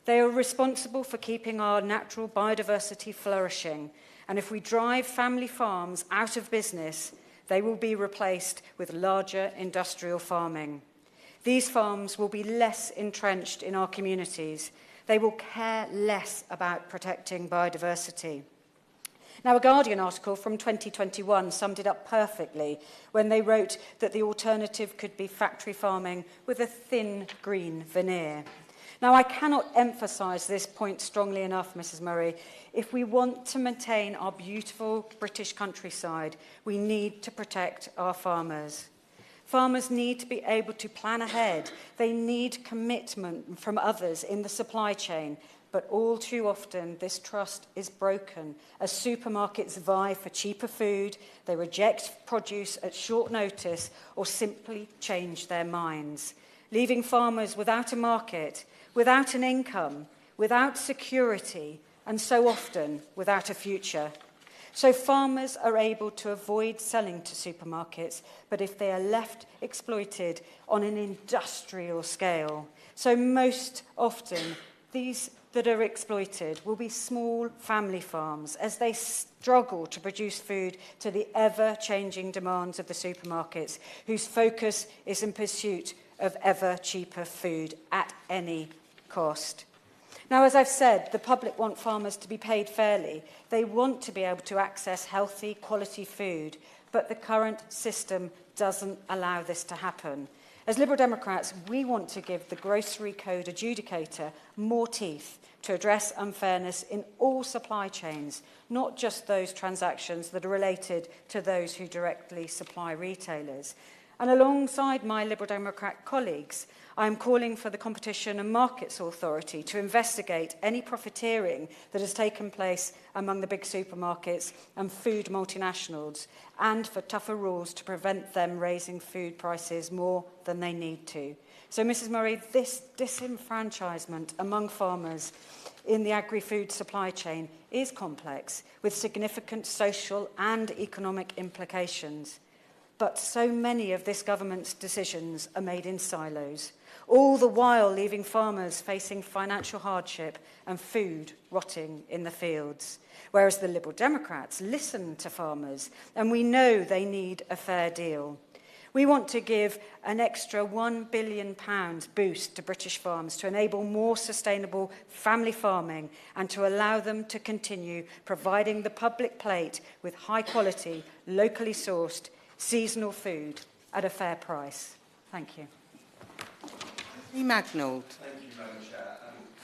They are responsible for keeping our natural biodiversity flourishing, and if we drive family farms out of business, they will be replaced with larger industrial farming. These farms will be less entrenched in our communities. They will care less about protecting biodiversity. Now, a Guardian article from 2021 summed it up perfectly when they wrote that the alternative could be factory farming with a thin green veneer. Now, I cannot emphasise this point strongly enough, Mrs. Murray. If we want to maintain our beautiful British countryside, we need to protect our farmers. Farmers need to be able to plan ahead. They need commitment from others in the supply chain. But all too often, this trust is broken as supermarkets vie for cheaper food, they reject produce at short notice, or simply change their minds, leaving farmers without a market, without an income, without security, and so often without a future. So farmers are able to avoid selling to supermarkets, but if they are left exploited on an industrial scale. So most often, these that are exploited will be small family farms as they struggle to produce food to the ever-changing demands of the supermarkets, whose focus is in pursuit of ever cheaper food at any cost. Now, as I've said, the public want farmers to be paid fairly. They want to be able to access healthy, quality food, but the current system doesn't allow this to happen. As Liberal Democrats, we want to give the Grocery Code adjudicator more teeth to address unfairness in all supply chains, not just those transactions that are related to those who directly supply retailers. And alongside my Liberal Democrat colleagues, I am calling for the Competition and Markets Authority to investigate any profiteering that has taken place among the big supermarkets and food multinationals, and for tougher rules to prevent them raising food prices more than they need to. So, Mrs. Murray, this disenfranchisement among farmers in the agri-food supply chain is complex, with significant social and economic implications. But so many of this government's decisions are made in silos, all the while leaving farmers facing financial hardship and food rotting in the fields. Whereas the Liberal Democrats listen to farmers, and we know they need a fair deal. We want to give an extra £1 billion boost to British farms to enable more sustainable family farming and to allow them to continue providing the public plate with high quality, locally sourced, seasonal food at a fair price. Thank you. Magnold. Thank you, Madam Chair.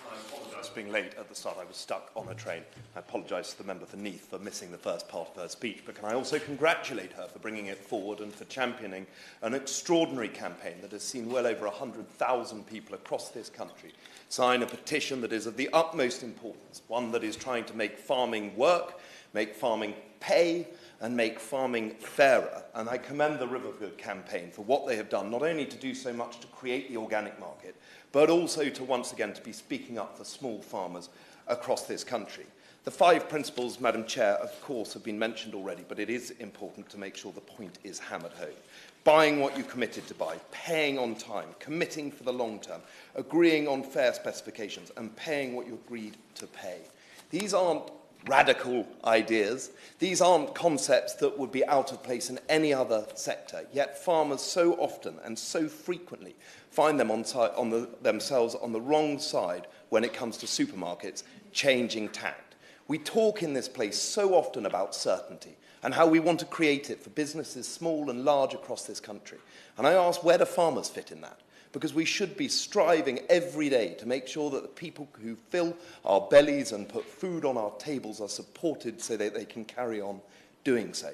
I apologise for being late at the start. I was stuck on a train. I apologise to the member for Neath for missing the first part of her speech, but can I also congratulate her for bringing it forward and for championing an extraordinary campaign that has seen well over 100,000 people across this country sign a petition that is of the utmost importance, one that is trying to make farming work, make farming pay, and make farming fairer. And I commend the Rivergood campaign for what they have done, not only to do so much to create the organic market, but also to once again to be speaking up for small farmers across this country. The 5 principles, Madam Chair, of course, have been mentioned already, but it is important to make sure the point is hammered home. Buying what you committed to buy, paying on time, committing for the long term, agreeing on fair specifications, and paying what you agreed to pay. These aren't radical ideas. These aren't concepts that would be out of place in any other sector, yet farmers so often and so frequently find them themselves on the wrong side when it comes to supermarkets changing tact. We talk in this place so often about certainty and how we want to create it for businesses small and large across this country. And I ask, where do farmers fit in that? Because we should be striving every day to make sure that the people who fill our bellies and put food on our tables are supported so that they can carry on doing so.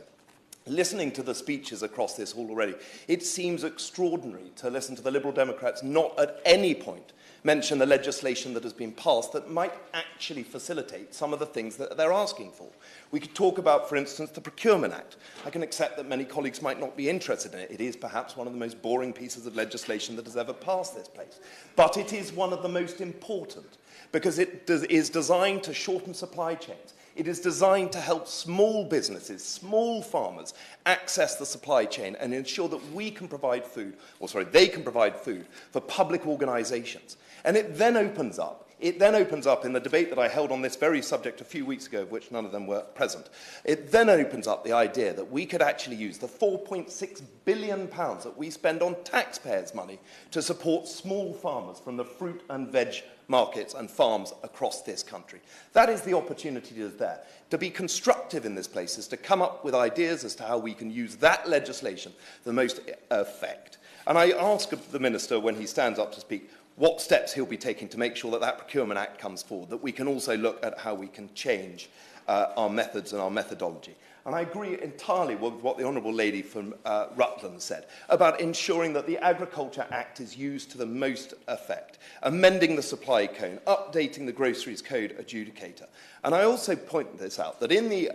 Listening to the speeches across this hall already, it seems extraordinary to listen to the Liberal Democrats not at any point mention the legislation that has been passed that might actually facilitate some of the things that they're asking for. We could talk about, for instance, the Procurement Act. I can accept that many colleagues might not be interested in it. It is perhaps one of the most boring pieces of legislation that has ever passed this place. But it is one of the most important because it is designed to shorten supply chains. It is designed to help small businesses, small farmers, access the supply chain and ensure that we can provide food, they can provide food for public organisations. And it then opens up in the debate that I held on this very subject a few weeks ago, of which none of them were present, it then opens up the idea that we could actually use the £4.6 billion that we spend on taxpayers' money to support small farmers from the fruit and veg markets and farms across this country. That is the opportunity that is there. To be constructive in this place is to come up with ideas as to how we can use that legislation to the most effect. And I ask the Minister, when he stands up to speak, what steps he'll be taking to make sure that that Procurement Act comes forward, that we can also look at how we can change our methods and our methodology. And I agree entirely with what the Honourable Lady from Rutland said about ensuring that the Agriculture Act is used to the most effect, amending the supply cone, updating the Groceries Code adjudicator. And I also point this out, that in the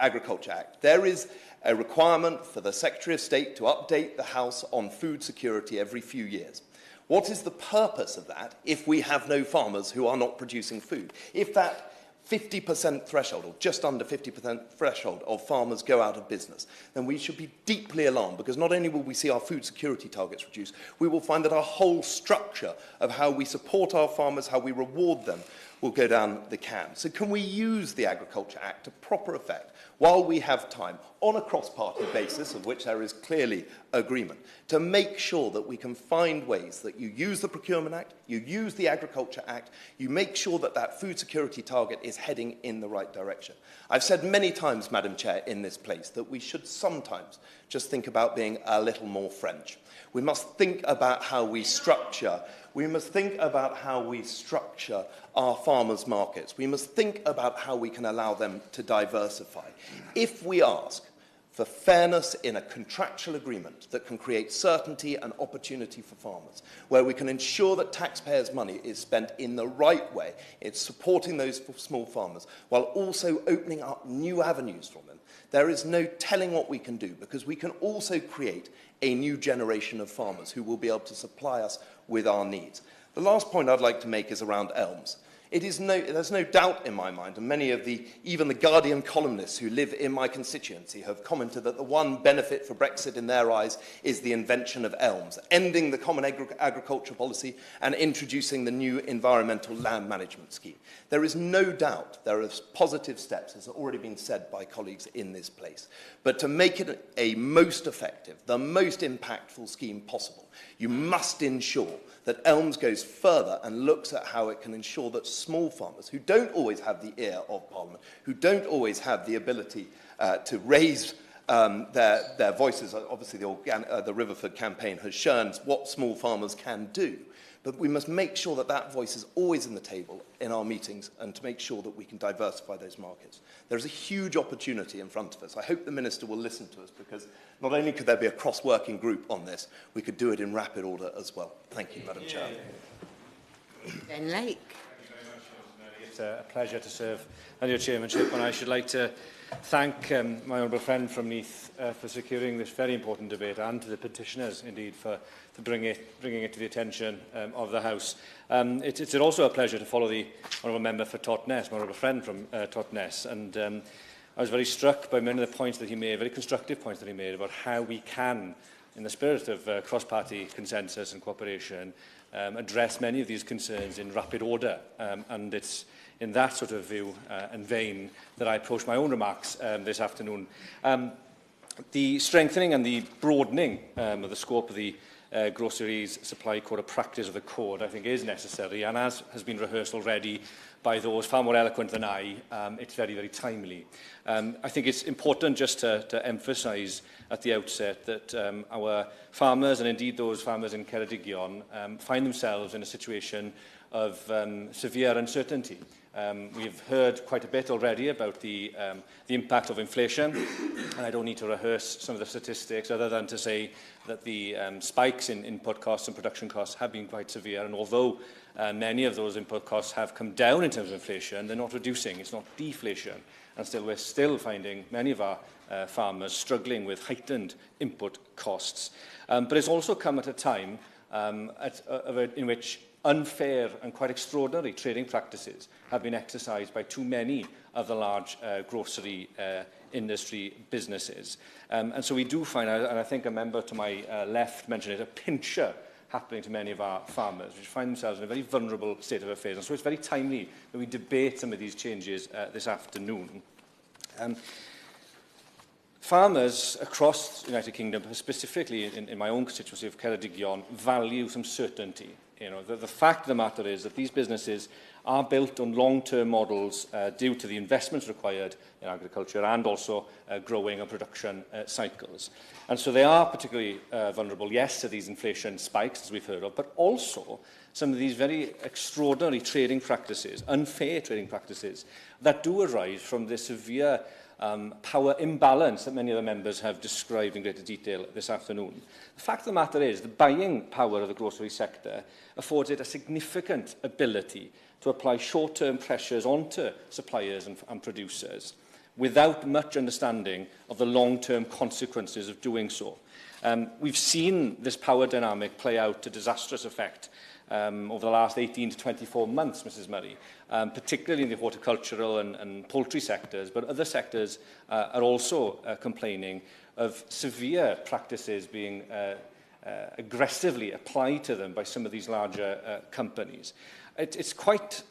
Agriculture Act, there is a requirement for the Secretary of State to update the House on food security every few years. What is the purpose of that if we have no farmers who are not producing food? If that 50% threshold, or just under 50% threshold of farmers go out of business, then we should be deeply alarmed, because not only will we see our food security targets reduced, we will find that our whole structure of how we support our farmers, how we reward them, will go down the can. So can we use the Agriculture Act to proper effect while we have time, on a cross-party basis, of which there is clearly agreement, to make sure that we can find ways that you use the Procurement Act, you use the Agriculture Act, you make sure that that food security target is heading in the right direction. I've said many times, Madam Chair, in this place, that we should sometimes just think about being a little more French. We must think about how we structure our farmers' markets. We must think about how we can allow them to diversify. If we ask for fairness in a contractual agreement that can create certainty and opportunity for farmers, where we can ensure that taxpayers' money is spent in the right way, it's supporting those small farmers, while also opening up new avenues for them, there is no telling what we can do, because we can also create a new generation of farmers who will be able to supply us with our needs. The last point I'd like to make is around elms. There's no doubt in my mind, and many of even the Guardian columnists who live in my constituency have commented that the one benefit for Brexit in their eyes is the invention of elms, ending the common agricultural policy and introducing the new environmental land management scheme. There is no doubt there are positive steps, as has already been said by colleagues in this place. But to make it a most effective, the most impactful scheme possible, you must ensure that Elms goes further and looks at how it can ensure that small farmers, who don't always have the ear of Parliament, who don't always have the ability to raise their voices, obviously the Riverford campaign has shown what small farmers can do, but we must make sure that that voice is always in the table in our meetings and to make sure that we can diversify those markets. There's a huge opportunity in front of us. I hope the Minister will listen to us, because not only could there be a cross-working group on this, we could do it in rapid order as well. Thank you, Madam Chair. Ben Lake. It's a pleasure to serve under your chairmanship, and I should like to thank my honourable friend from Neath for securing this very important debate, and to the petitioners, indeed, for bringing it to the attention of the House. It's also a pleasure to follow the honourable member for Totnes, my honourable friend from Totnes, and I was very struck by many of the points that he made, very constructive points that he made, about how we can, in the spirit of cross-party consensus and cooperation, address many of these concerns in rapid order. And it's in that sort of view and vein that I approach my own remarks this afternoon. The strengthening and the broadening of the scope of the Groceries Supply Code of Practice of the Code, I think, is necessary, and as has been rehearsed already by those far more eloquent than I, it's very, very timely. I think it's important just to emphasise at the outset that our farmers, and indeed those farmers in Ceredigion, find themselves in a situation of severe uncertainty. We've heard quite a bit already about the impact of inflation, and I don't need to rehearse some of the statistics other than to say that the spikes in input costs and production costs have been quite severe, and although many of those input costs have come down in terms of inflation, they're not reducing, it's not deflation, and we're still finding many of our farmers struggling with heightened input costs. But it's also come at a time in which unfair and quite extraordinary trading practices have been exercised by too many of the large grocery industry businesses. And so we do find, and I think a member to my left mentioned it, a pincher happening to many of our farmers, which find themselves in a very vulnerable state of affairs. And so it's very timely that we debate some of these changes this afternoon. Farmers across the United Kingdom, specifically in my own constituency of Ceredigion, value some certainty. You know, the fact of the matter is that these businesses are built on long-term models due to the investments required in agriculture and also growing and production cycles. And so they are particularly vulnerable, yes, to these inflation spikes, as we've heard of, but also some of these very extraordinary trading practices, unfair trading practices, that do arise from the severe power imbalance that many of the members have described in greater detail this afternoon. The fact of the matter is the buying power of the grocery sector affords it a significant ability to apply short-term pressures onto suppliers and producers without much understanding of the long-term consequences of doing so. We've seen this power dynamic play out to disastrous effect over the last 18 to 24 months, Mrs Murray, particularly in the horticultural and poultry sectors, but other sectors are also complaining of severe practices being aggressively applied to them by some of these larger companies. It's quite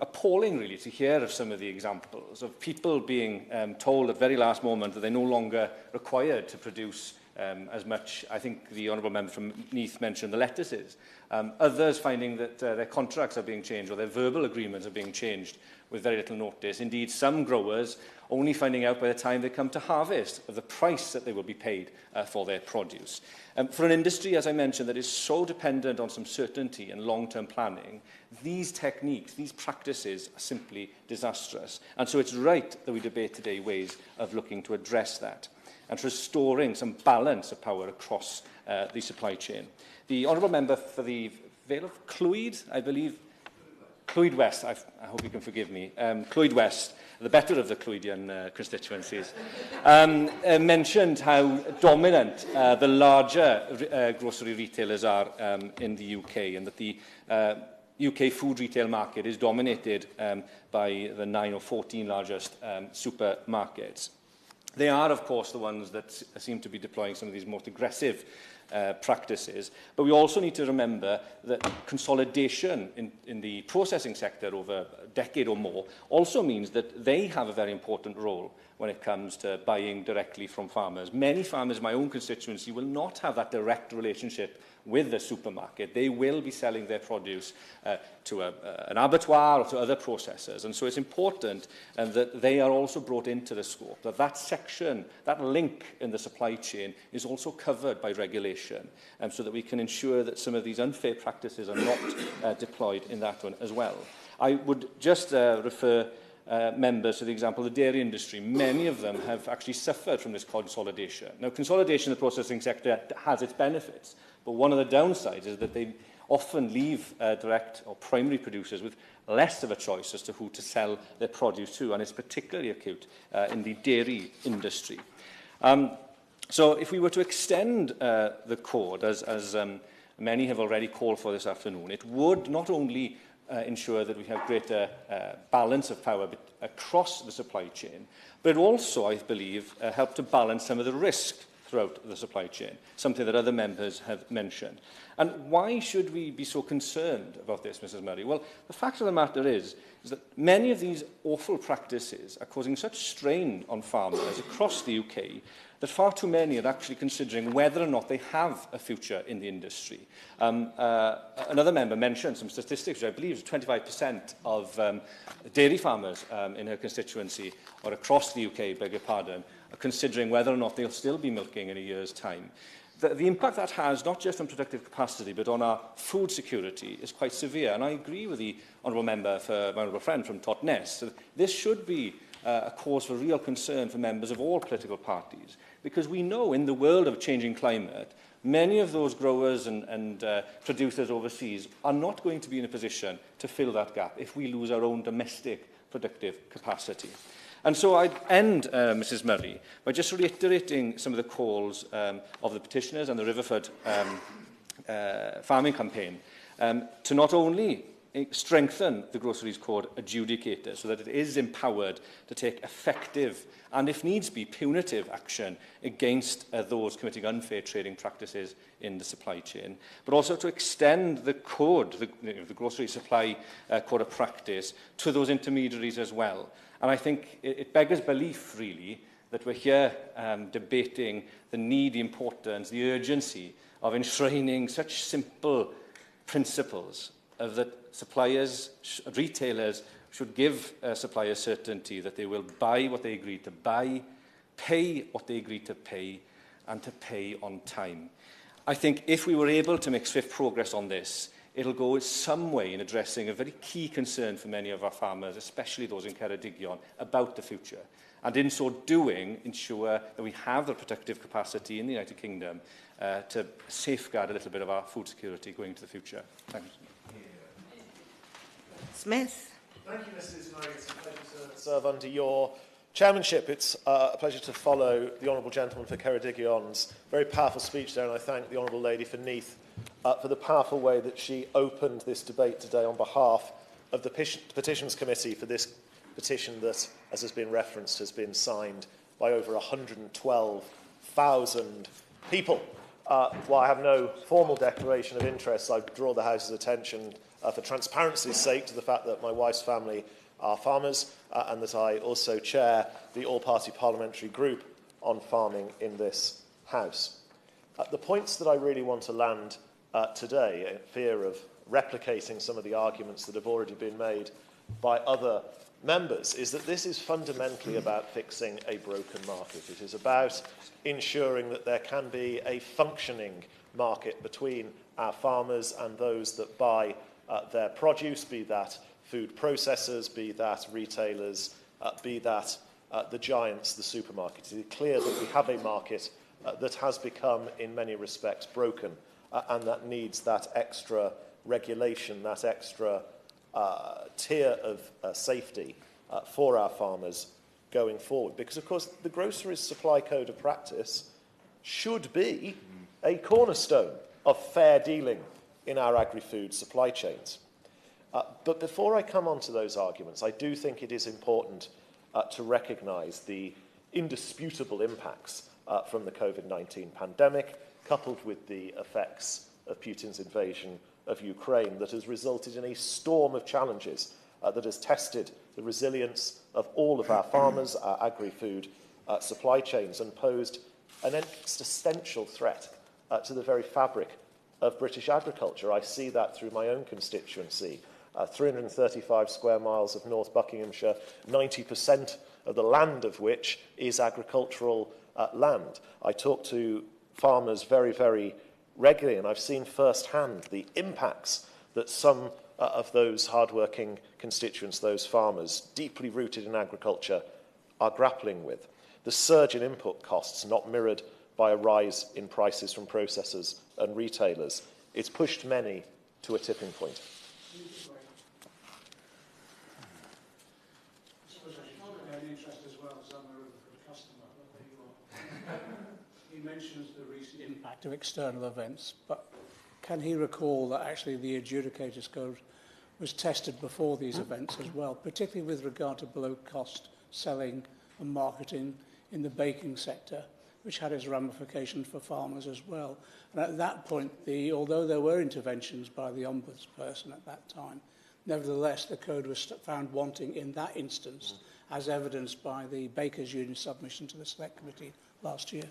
appalling, really, to hear of some of the examples of people being told at very last moment that they're no longer required to produce as much. I think the Honourable Member from Neath mentioned the lettuces. Others finding that their contracts are being changed or their verbal agreements are being changed with very little notice. Indeed, some growers only finding out by the time they come to harvest of the price that they will be paid for their produce. For an industry, as I mentioned, that is so dependent on some certainty and long-term planning, these techniques, these practices are simply disastrous. And so it's right that we debate today ways of looking to address that and restoring some balance of power across the supply chain. The Honourable Member for the Vale of Clwyd, I believe, Clwyd West, I hope you can forgive me, Clwyd West, the better of the Clwydian constituencies, mentioned how dominant the larger grocery retailers are in the UK, and that the UK food retail market is dominated by the 9 or 14 largest supermarkets. They are, of course, the ones that seem to be deploying some of these most aggressive practices. But we also need to remember that consolidation in the processing sector over a decade or more also means that they have a very important role when it comes to buying directly from farmers. Many farmers in my own constituency will not have that direct relationship with the supermarket. They will be selling their produce to an abattoir or to other processors. And so it's important that they are also brought into the scope, that section, that link in the supply chain is also covered by regulation, so that we can ensure that some of these unfair practices are not deployed in that one as well. I would just refer members to the example of the dairy industry. Many of them have actually suffered from this consolidation. Now, consolidation in the processing sector has its benefits, but one of the downsides is that they often leave direct or primary producers with less of a choice as to who to sell their produce to, and it's particularly acute in the dairy industry. So if we were to extend the code, as many have already called for this afternoon, it would not only ensure that we have greater balance of power across the supply chain, but it also, I believe, help to balance some of the risk throughout the supply chain, something that other members have mentioned. And why should we be so concerned about this, Mrs Murray? Well, the fact of the matter is that many of these awful practices are causing such strain on farmers across the UK that far too many are actually considering whether or not they have a future in the industry. Another member mentioned some statistics, which I believe is 25% of dairy farmers in her constituency, or across the UK, beg your pardon, are considering whether or not they'll still be milking in a year's time. the impact that has, not just on productive capacity, but on our food security, is quite severe. And I agree with the honourable member, my honourable friend from Totnes. So this should be a cause for real concern for members of all political parties, because we know in the world of changing climate, many of those growers and producers overseas are not going to be in a position to fill that gap if we lose our own domestic productive capacity. And so I'd end, Mrs Murray, by just reiterating some of the calls of the petitioners and the Riverford farming campaign to not only strengthen the Groceries Code adjudicator so that it is empowered to take effective and, if needs be, punitive action against those committing unfair trading practices in the supply chain, but also to extend the code, the grocery supply code of practice, to those intermediaries as well. And I think it beggars belief, really, that we're here debating the need, the importance, the urgency of enshrining such simple principles of that suppliers, retailers should give suppliers certainty that they will buy what they agreed to buy, pay what they agreed to pay, and to pay on time. I think if we were able to make swift progress on this, it'll go some way in addressing a very key concern for many of our farmers, especially those in Ceredigion, about the future. And in so doing, ensure that we have the protective capacity in the United Kingdom to safeguard a little bit of our food security going into the future. Thank you. Smith. Thank you, Mrs Murray. It's a pleasure to serve under your chairmanship. It's a pleasure to follow the Honourable Gentleman for Ceredigion's very powerful speech there, and I thank the Honourable Lady for Neath for the powerful way that she opened this debate today on behalf of the Petitions Committee for this petition that, as has been referenced, has been signed by over 112,000 people. While I have no formal declaration of interest, I draw the House's attention for transparency's sake to the fact that my wife's family are farmers and that I also chair the all-party parliamentary group on farming in this House. The points that I really want to land today, in fear of replicating some of the arguments that have already been made by other members, is that this is fundamentally about fixing a broken market. It is about ensuring that there can be a functioning market between our farmers and those that buy their produce, be that food processors, be that retailers, be that the giants, the supermarkets. It is clear that we have a market that has become, in many respects, broken and that needs that extra regulation, that extra tier of safety for our farmers going forward. Because, of course, the Groceries Supply Code of Practice should be a cornerstone of fair dealing in our agri-food supply chains. But before I come on to those arguments, I do think it is important to recognise the indisputable impacts from the COVID-19 pandemic, coupled with the effects of Putin's invasion of Ukraine, that has resulted in a storm of challenges that has tested the resilience of all of our farmers, our agri-food supply chains, and posed an existential threat to the very fabric of British agriculture. I see that through my own constituency. 335 square miles of North Buckinghamshire, 90% of the land of which is agricultural land. I talk to farmers very, very regularly, and I've seen firsthand the impacts that some of those hard-working constituents, those farmers, deeply rooted in agriculture, are grappling with. The surge in input costs, not mirrored by a rise in prices from processors and retailers, it's pushed many to a tipping point. He mentions the recent impact of external events, but can he recall that actually the adjudicator's code was tested before these events as well, particularly with regard to below-cost selling and marketing in the baking sector, which had its ramifications for farmers as well. And at that point, although there were interventions by the ombudsperson at that time, nevertheless, the code was found wanting in that instance, as evidenced by the Bakers' Union submission to the Select Committee last year.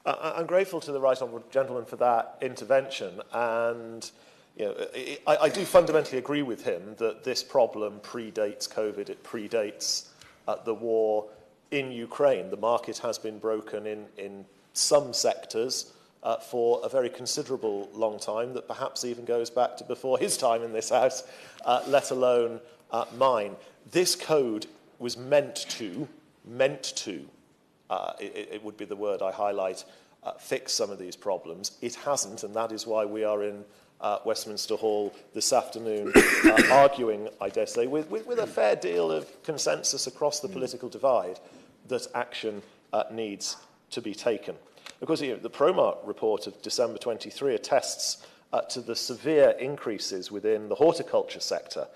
I'm grateful to the right honourable gentleman for that intervention, and I do fundamentally agree with him that this problem predates COVID, it predates the war in Ukraine. The market has been broken in some sectors for a very considerable long time that perhaps even goes back to before his time in this House, let alone mine. This code was meant to, it would be the word I highlight, fix some of these problems. It hasn't, and that is why we are in Westminster Hall this afternoon arguing, I dare say, with a fair deal of consensus across the political divide that action needs to be taken. Of course, the Promart report of December 23 attests to the severe increases within the horticulture sector.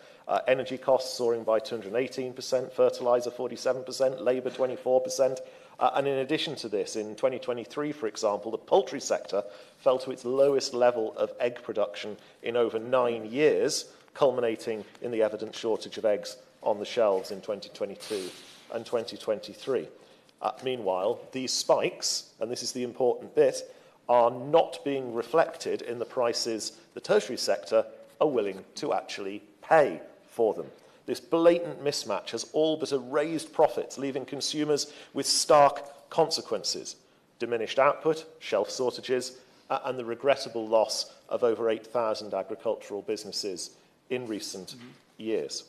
Energy costs soaring by 218%, fertiliser 47%, labour 24%. And in addition to this, in 2023, for example, the poultry sector fell to its lowest level of egg production in over 9 years, culminating in the evident shortage of eggs on the shelves in 2022 and 2023. Meanwhile, these spikes, and this is the important bit, are not being reflected in the prices the tertiary sector are willing to actually pay for them. This blatant mismatch has all but erased profits, leaving consumers with stark consequences: diminished output, shelf shortages, and the regrettable loss of over 8,000 agricultural businesses in recent years.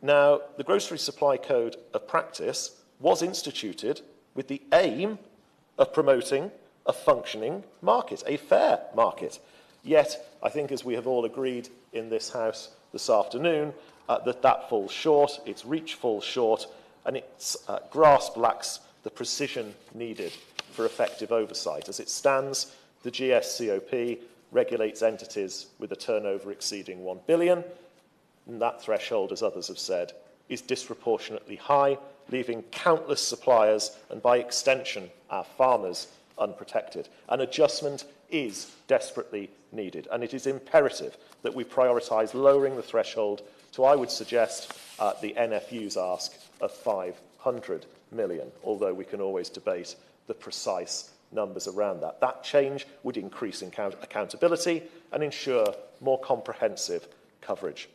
Now, the Grocery Supply Code of Practice was instituted with the aim of promoting a functioning market, a fair market. Yet, I think, as we have all agreed in this House this afternoon, that falls short, its reach falls short, and its grasp lacks the precision needed for effective oversight. As it stands, the GSCOP regulates entities with a turnover exceeding 1 billion, and that threshold, as others have said, is disproportionately high, leaving countless suppliers, and by extension our farmers, unprotected. An adjustment is desperately needed, and it is imperative that we prioritise lowering the threshold to, I would suggest, the NFU's ask of 500 million, although we can always debate the precise numbers around that. That change would increase accountability and ensure more comprehensive coverage.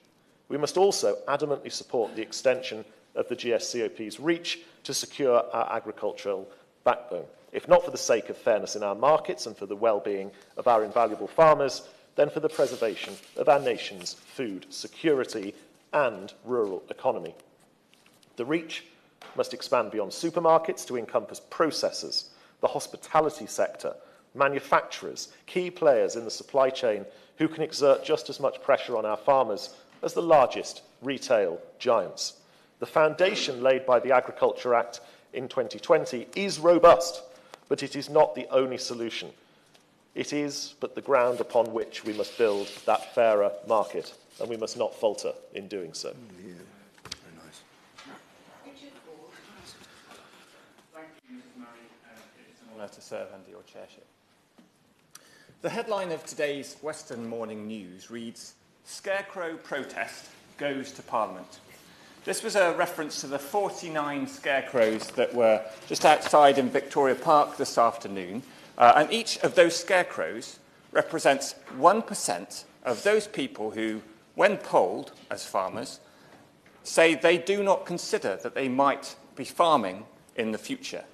We must also adamantly support the extension of the GSCOP's reach to secure our agricultural backbone. If not for the sake of fairness in our markets and for the well-being of our invaluable farmers, then for the preservation of our nation's food security and rural economy. The reach must expand beyond supermarkets to encompass processors, the hospitality sector, manufacturers, key players in the supply chain who can exert just as much pressure on our farmers as the largest retail giants. The foundation laid by the Agriculture Act in 2020 is robust, but it is not the only solution. It is but the ground upon which we must build that fairer market, and we must not falter in doing so. Yeah. Very nice. Thank you, Mrs. Murray. It's an honour to serve under your chairship. The headline of today's Western Morning News reads, "Scarecrow protest goes to Parliament." This was a reference to the 49 scarecrows that were just outside in Victoria Park this afternoon. And each of those scarecrows represents 1% of those people who, when polled as farmers, say they do not consider that they might be farming in the future.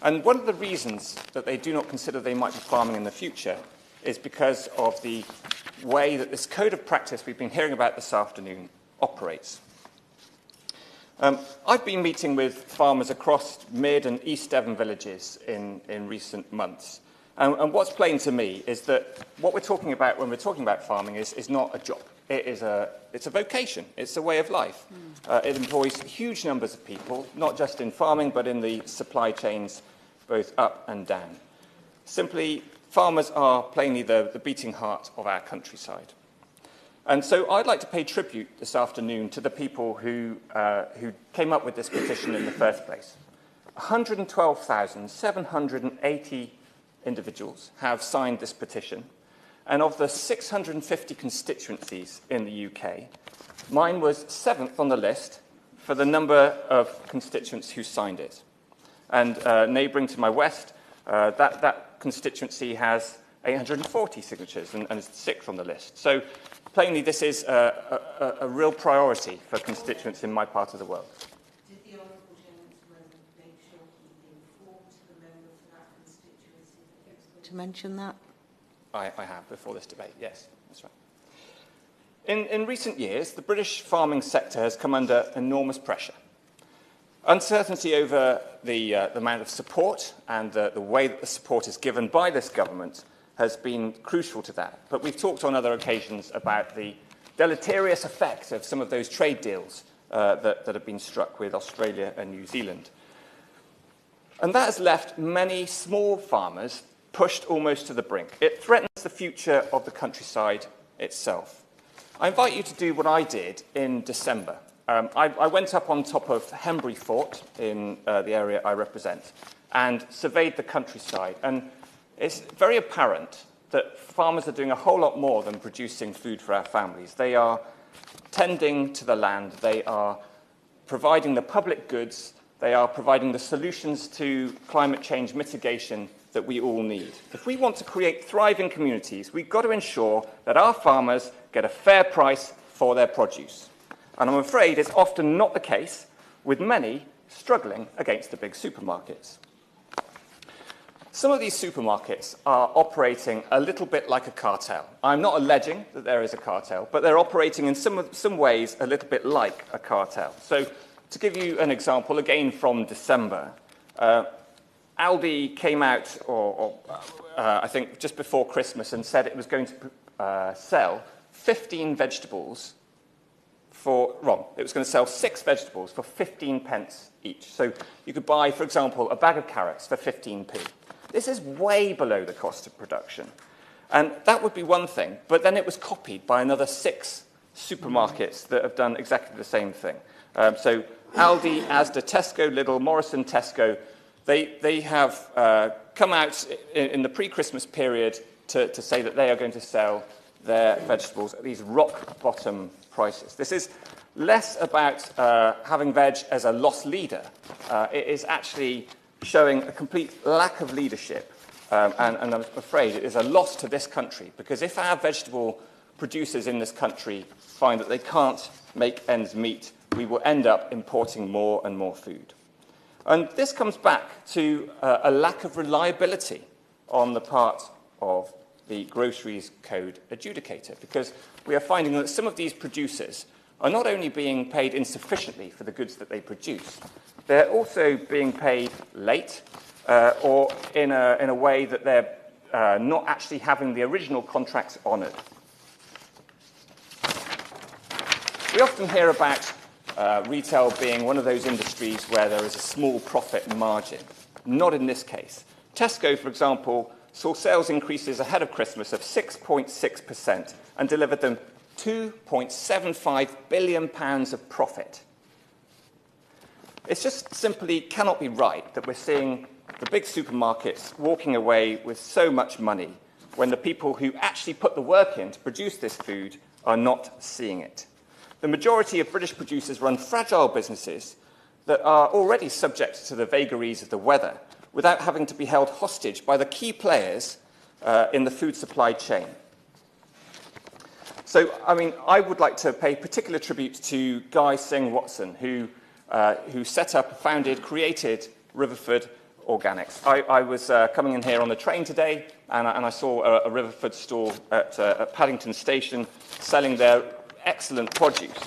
And one of the reasons that they do not consider they might be farming in the future is because of the way that this code of practice we've been hearing about this afternoon operates. I've been meeting with farmers across Mid and East Devon villages in recent months. And what's plain to me is that what we're talking about when we're talking about farming is not a job. It's a vocation. It's a way of life. It employs huge numbers of people, not just in farming, but in the supply chains, both up and down. Simply, farmers are plainly the beating heart of our countryside. And so I'd like to pay tribute this afternoon to the people who came up with this petition in the first place. 112,780 individuals have signed this petition, and of the 650 constituencies in the UK, mine was 7th on the list for the number of constituents who signed it. And neighbouring to my west, that constituency has 840 signatures and is 6th on the list. So plainly, this is a real priority for constituents in my part of the world. Did the Honourable Gentleman make sure he informed the member for that constituency? to mention that? I have before this debate, yes, that's right. In recent years, the British farming sector has come under enormous pressure. Uncertainty over the amount of support and the way that the support is given by this government has been crucial to that. But we've talked on other occasions about the deleterious effects of some of those trade deals that have been struck with Australia and New Zealand. And that has left many small farmers pushed almost to the brink. It threatens the future of the countryside itself. I invite you to do what I did in December. I went up on top of Hembury Fort in the area I represent and surveyed the countryside. And it's very apparent that farmers are doing a whole lot more than producing food for our families. They are tending to the land. They are providing the public goods. They are providing the solutions to climate change mitigation that we all need. If we want to create thriving communities, we've got to ensure that our farmers get a fair price for their produce. And I'm afraid it's often not the case, with many struggling against the big supermarkets. Some of these supermarkets are operating a little bit like a cartel. I'm not alleging that there is a cartel, but they're operating in some ways a little bit like a cartel. So to give you an example, again from December, Aldi came out, I think just before Christmas, and said it was going to sell 15 vegetables it was going to sell 6 vegetables for 15 pence each. So you could buy, for example, a bag of carrots for 15p. This is way below the cost of production. And that would be one thing, but then it was copied by another 6 supermarkets that have done exactly the same thing. So Aldi, Asda, Tesco, Lidl, Morrison, Tesco, they have come out in the pre-Christmas period to say that they are going to sell their vegetables at these rock-bottom prices. This is less about having veg as a loss leader. It is actually showing a complete lack of leadership. And I'm afraid it is a loss to this country, because if our vegetable producers in this country find that they can't make ends meet, we will end up importing more and more food. And this comes back to a lack of reliability on the part of the Groceries Code adjudicator, because we are finding that some of these producers are not only being paid insufficiently for the goods that they produce, they're also being paid late or in a way that they're not actually having the original contracts honoured. We often hear about retail being one of those industries where there is a small profit margin. Not in this case. Tesco, for example, saw sales increases ahead of Christmas of 6.6% and delivered them £2.75 billion of profit. It just simply cannot be right that we're seeing the big supermarkets walking away with so much money when the people who actually put the work in to produce this food are not seeing it. The majority of British producers run fragile businesses that are already subject to the vagaries of the weather without having to be held hostage by the key players in the food supply chain. So, I would like to pay particular tribute to Guy Singh Watson, who set up, founded, created Riverford Organics. I was coming in here on the train today, and I saw a Riverford store at Paddington Station selling their excellent produce.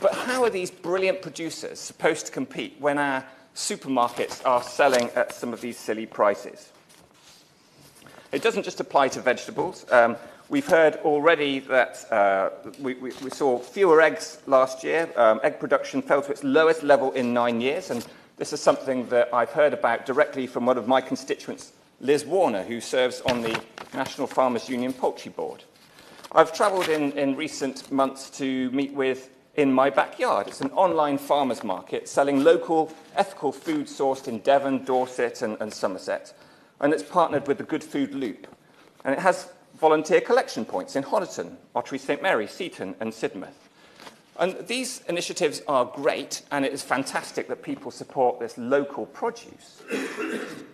But how are these brilliant producers supposed to compete when our supermarkets are selling at some of these silly prices? It doesn't just apply to vegetables. We've heard already that we saw fewer eggs last year. Egg production fell to its lowest level in 9 years, and this is something that I've heard about directly from one of my constituents, Liz Warner, who serves on the National Farmers Union Poultry Board. I've travelled in recent months to meet with In My Backyard. It's an online farmers market selling local, ethical food sourced in Devon, Dorset and Somerset. And it's partnered with the Good Food Loop. And it has volunteer collection points in Honiton, Ottery St Mary, Seaton and Sidmouth. And these initiatives are great, and it is fantastic that people support this local produce.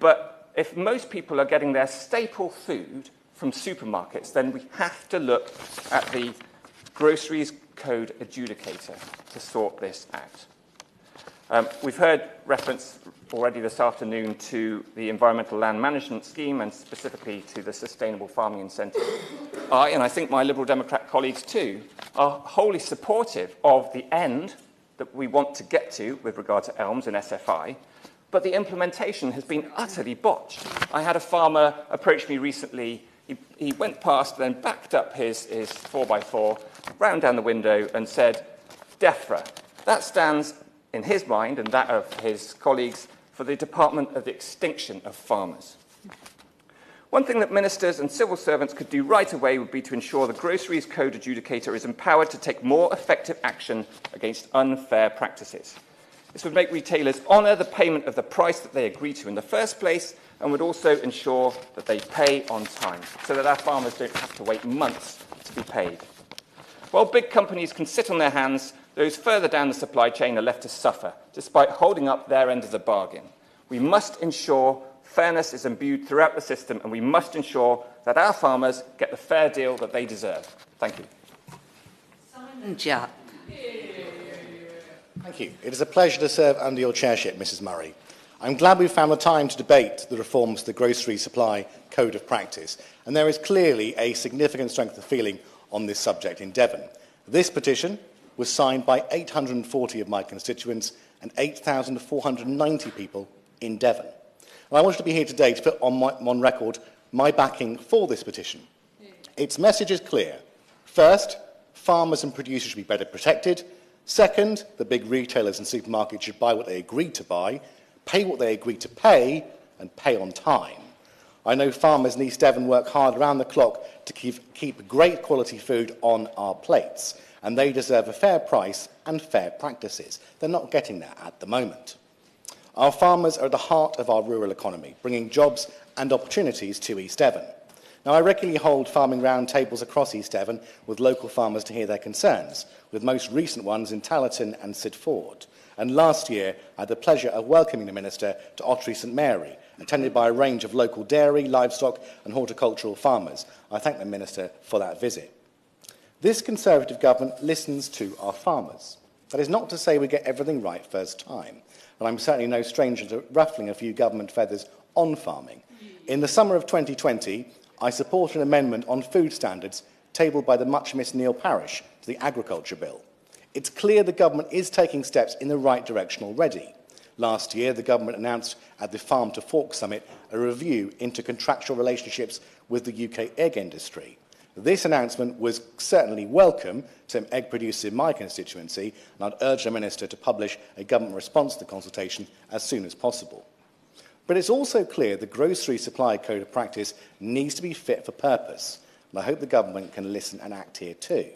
But if most people are getting their staple food from supermarkets, then we have to look at the Groceries Code adjudicator to sort this out. We've heard reference already this afternoon to the Environmental Land Management Scheme and specifically to the Sustainable Farming Incentive. I, and I think my Liberal Democrat colleagues too, are wholly supportive of the end that we want to get to with regard to ELMS and SFI, but the implementation has been utterly botched. I had a farmer approach me recently. He went past, then backed up his 4x4, round down the window and said, DEFRA. That stands, in his mind and that of his colleagues, for the Department of the Extinction of Farmers. One thing that ministers and civil servants could do right away would be to ensure the Groceries Code adjudicator is empowered to take more effective action against unfair practices. This would make retailers honour the payment of the price that they agree to in the first place and would also ensure that they pay on time so that our farmers don't have to wait months to be paid. While big companies can sit on their hands, those further down the supply chain are left to suffer, despite holding up their end of the bargain. We must ensure fairness is imbued throughout the system, and we must ensure that our farmers get the fair deal that they deserve. Thank you. Simon Jupp. Thank you. It is a pleasure to serve under your chairship, Mrs Murray. I'm glad we've found the time to debate the reforms to the Grocery Supply Code of Practice, and there is clearly a significant strength of feeling on this subject in Devon. This petition was signed by 840 of my constituents and 8,490 people in Devon. And I wanted to be here today to put on record my backing for this petition. Its message is clear. First, farmers and producers should be better protected. Second, the big retailers and supermarkets should buy what they agreed to buy, pay what they agreed to pay, and pay on time. I know farmers in East Devon work hard around the clock to keep great quality food on our plates, and they deserve a fair price and fair practices. They're not getting that at the moment. Our farmers are at the heart of our rural economy, bringing jobs and opportunities to East Devon. Now, I regularly hold farming roundtables across East Devon with local farmers to hear their concerns, with most recent ones in Tallerton and Sidford. And last year, I had the pleasure of welcoming the Minister to Ottery St Mary, attended by a range of local dairy, livestock and horticultural farmers. I thank the Minister for that visit. This Conservative government listens to our farmers. That is not to say we get everything right first time, and I'm certainly no stranger to ruffling a few government feathers on farming. In the summer of 2020, I supported an amendment on food standards tabled by the much-missed Neil Parish to the Agriculture Bill. It's clear the government is taking steps in the right direction already. Last year, the government announced at the Farm to Fork Summit a review into contractual relationships with the UK egg industry. This announcement was certainly welcome to some egg producers in my constituency, and I'd urge the Minister to publish a government response to the consultation as soon as possible. But it's also clear the Grocery Supply Code of Practice needs to be fit for purpose, and I hope the government can listen and act here too.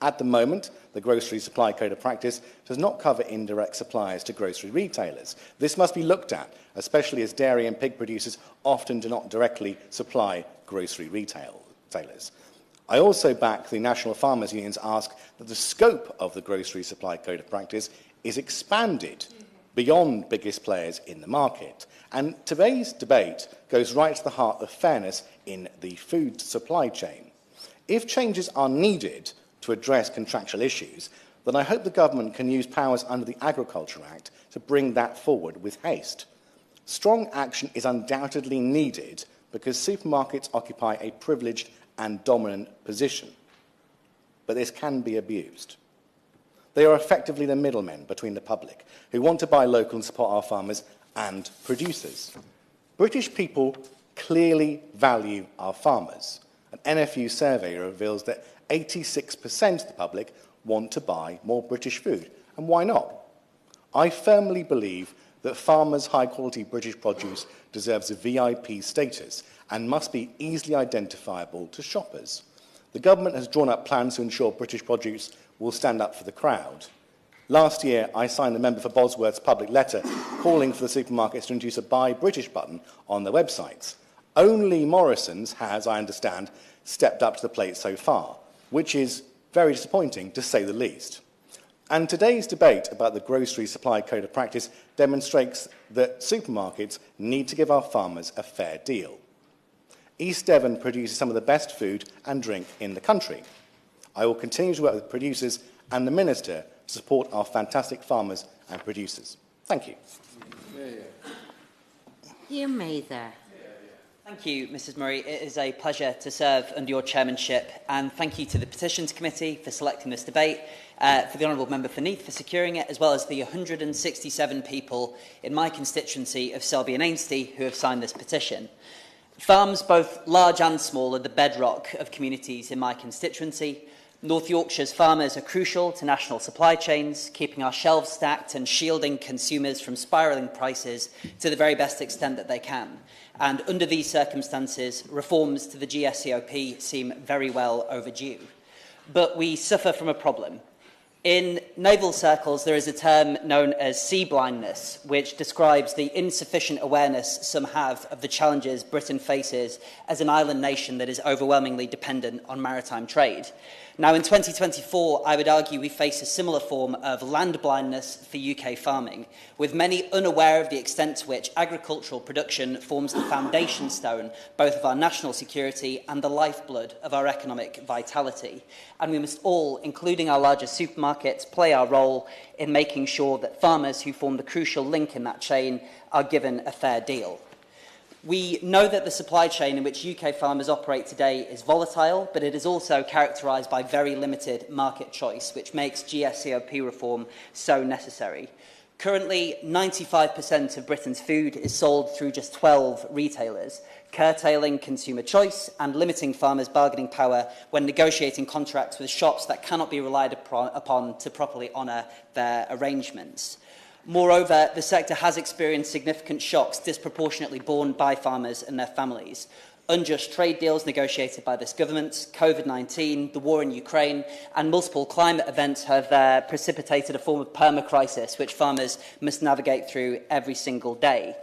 At the moment, the Grocery Supply Code of Practice does not cover indirect suppliers to grocery retailers. This must be looked at, especially as dairy and pig producers often do not directly supply grocery retailers. I also back the National Farmers Union's ask that the scope of the Grocery Supply Code of Practice is expanded beyond biggest players in the market. And today's debate goes right to the heart of fairness in the food supply chain. If changes are needed to address contractual issues, then I hope the government can use powers under the Agriculture Act to bring that forward with haste. Strong action is undoubtedly needed because supermarkets occupy a privileged and dominant position. But this can be abused. They are effectively the middlemen between the public who want to buy local and support our farmers and producers. British people clearly value our farmers. An NFU survey reveals that 86% of the public want to buy more British food. And why not? I firmly believe that farmers' high-quality British produce deserves a VIP status and must be easily identifiable to shoppers. The government has drawn up plans to ensure British produce will stand up for the crowd. Last year, I signed the member for Bosworth's public letter calling for the supermarkets to introduce a Buy British button on their websites. Only Morrison's has, I understand, stepped up to the plate so far, which is very disappointing, to say the least. And today's debate about the Grocery Supply Code of Practice demonstrates that supermarkets need to give our farmers a fair deal. East Devon produces some of the best food and drink in the country. I will continue to work with producers and the Minister to support our fantastic farmers and producers. Thank you. Ian Mather. Thank you, Mrs Murray. It is a pleasure to serve under your chairmanship, and thank you to the Petitions Committee for selecting this debate, for the Honourable Member for Neath for securing it, as well as the 167 people in my constituency of Selby and Ainsty who have signed this petition. Farms, both large and small, are the bedrock of communities in my constituency. North Yorkshire's farmers are crucial to national supply chains, keeping our shelves stacked and shielding consumers from spiralling prices to the very best extent that they can. And under these circumstances, reforms to the GSCOP seem very well overdue. But we suffer from a problem. In naval circles, there is a term known as sea blindness, which describes the insufficient awareness some have of the challenges Britain faces as an island nation that is overwhelmingly dependent on maritime trade. Now, in 2024, I would argue we face a similar form of land blindness for UK farming, with many unaware of the extent to which agricultural production forms the foundation stone both of our national security and the lifeblood of our economic vitality. And we must all, including our largest supermarkets, play our role in making sure that farmers who form the crucial link in that chain are given a fair deal. We know that the supply chain in which UK farmers operate today is volatile, but it is also characterised by very limited market choice, which makes GSCOP reform so necessary. Currently, 95% of Britain's food is sold through just 12 retailers, curtailing consumer choice and limiting farmers' bargaining power when negotiating contracts with shops that cannot be relied upon to properly honour their arrangements. Moreover, the sector has experienced significant shocks disproportionately borne by farmers and their families. Unjust trade deals negotiated by this government, COVID-19, the war in Ukraine, and multiple climate events have precipitated a form of perma-crisis which farmers must navigate through every single day.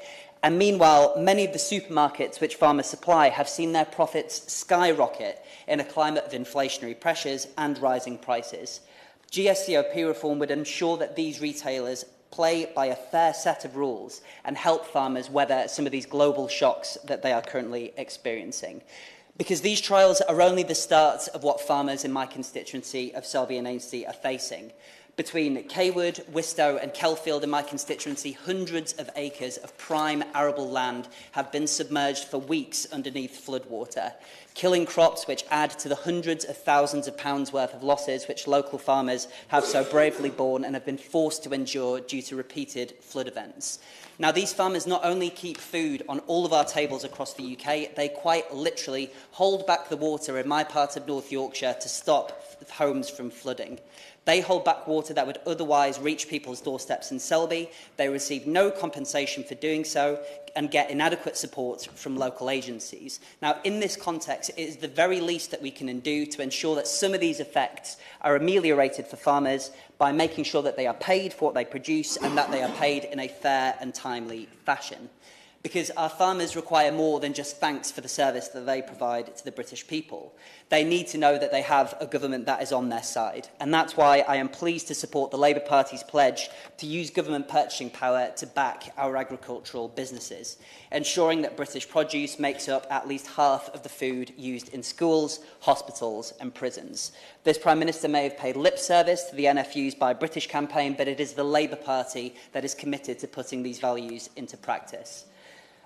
And meanwhile, many of the supermarkets which farmers supply have seen their profits skyrocket in a climate of inflationary pressures and rising prices. GSCOP reform would ensure that these retailers play by a fair set of rules and help farmers weather some of these global shocks that they are currently experiencing. Because these trials are only the start of what farmers in my constituency of Selby and Ainsty are facing. Between Cawood, Wistow and Kelfield in my constituency, hundreds of acres of prime arable land have been submerged for weeks underneath floodwater, killing crops which add to the hundreds of thousands of pounds worth of losses which local farmers have so bravely borne and have been forced to endure due to repeated flood events. Now, these farmers not only keep food on all of our tables across the UK, they quite literally hold back the water in my part of North Yorkshire to stop homes from flooding. They hold back water that would otherwise reach people's doorsteps in Selby. They receive no compensation for doing so and get inadequate support from local agencies. Now, in this context, it is the very least that we can do to ensure that some of these effects are ameliorated for farmers by making sure that they are paid for what they produce and that they are paid in a fair and timely fashion. Because our farmers require more than just thanks for the service that they provide to the British people. They need to know that they have a government that is on their side. And that's why I am pleased to support the Labour Party's pledge to use government purchasing power to back our agricultural businesses, ensuring that British produce makes up at least half of the food used in schools, hospitals and prisons. This Prime Minister may have paid lip service to the NFU's Buy British campaign, but it is the Labour Party that is committed to putting these values into practice.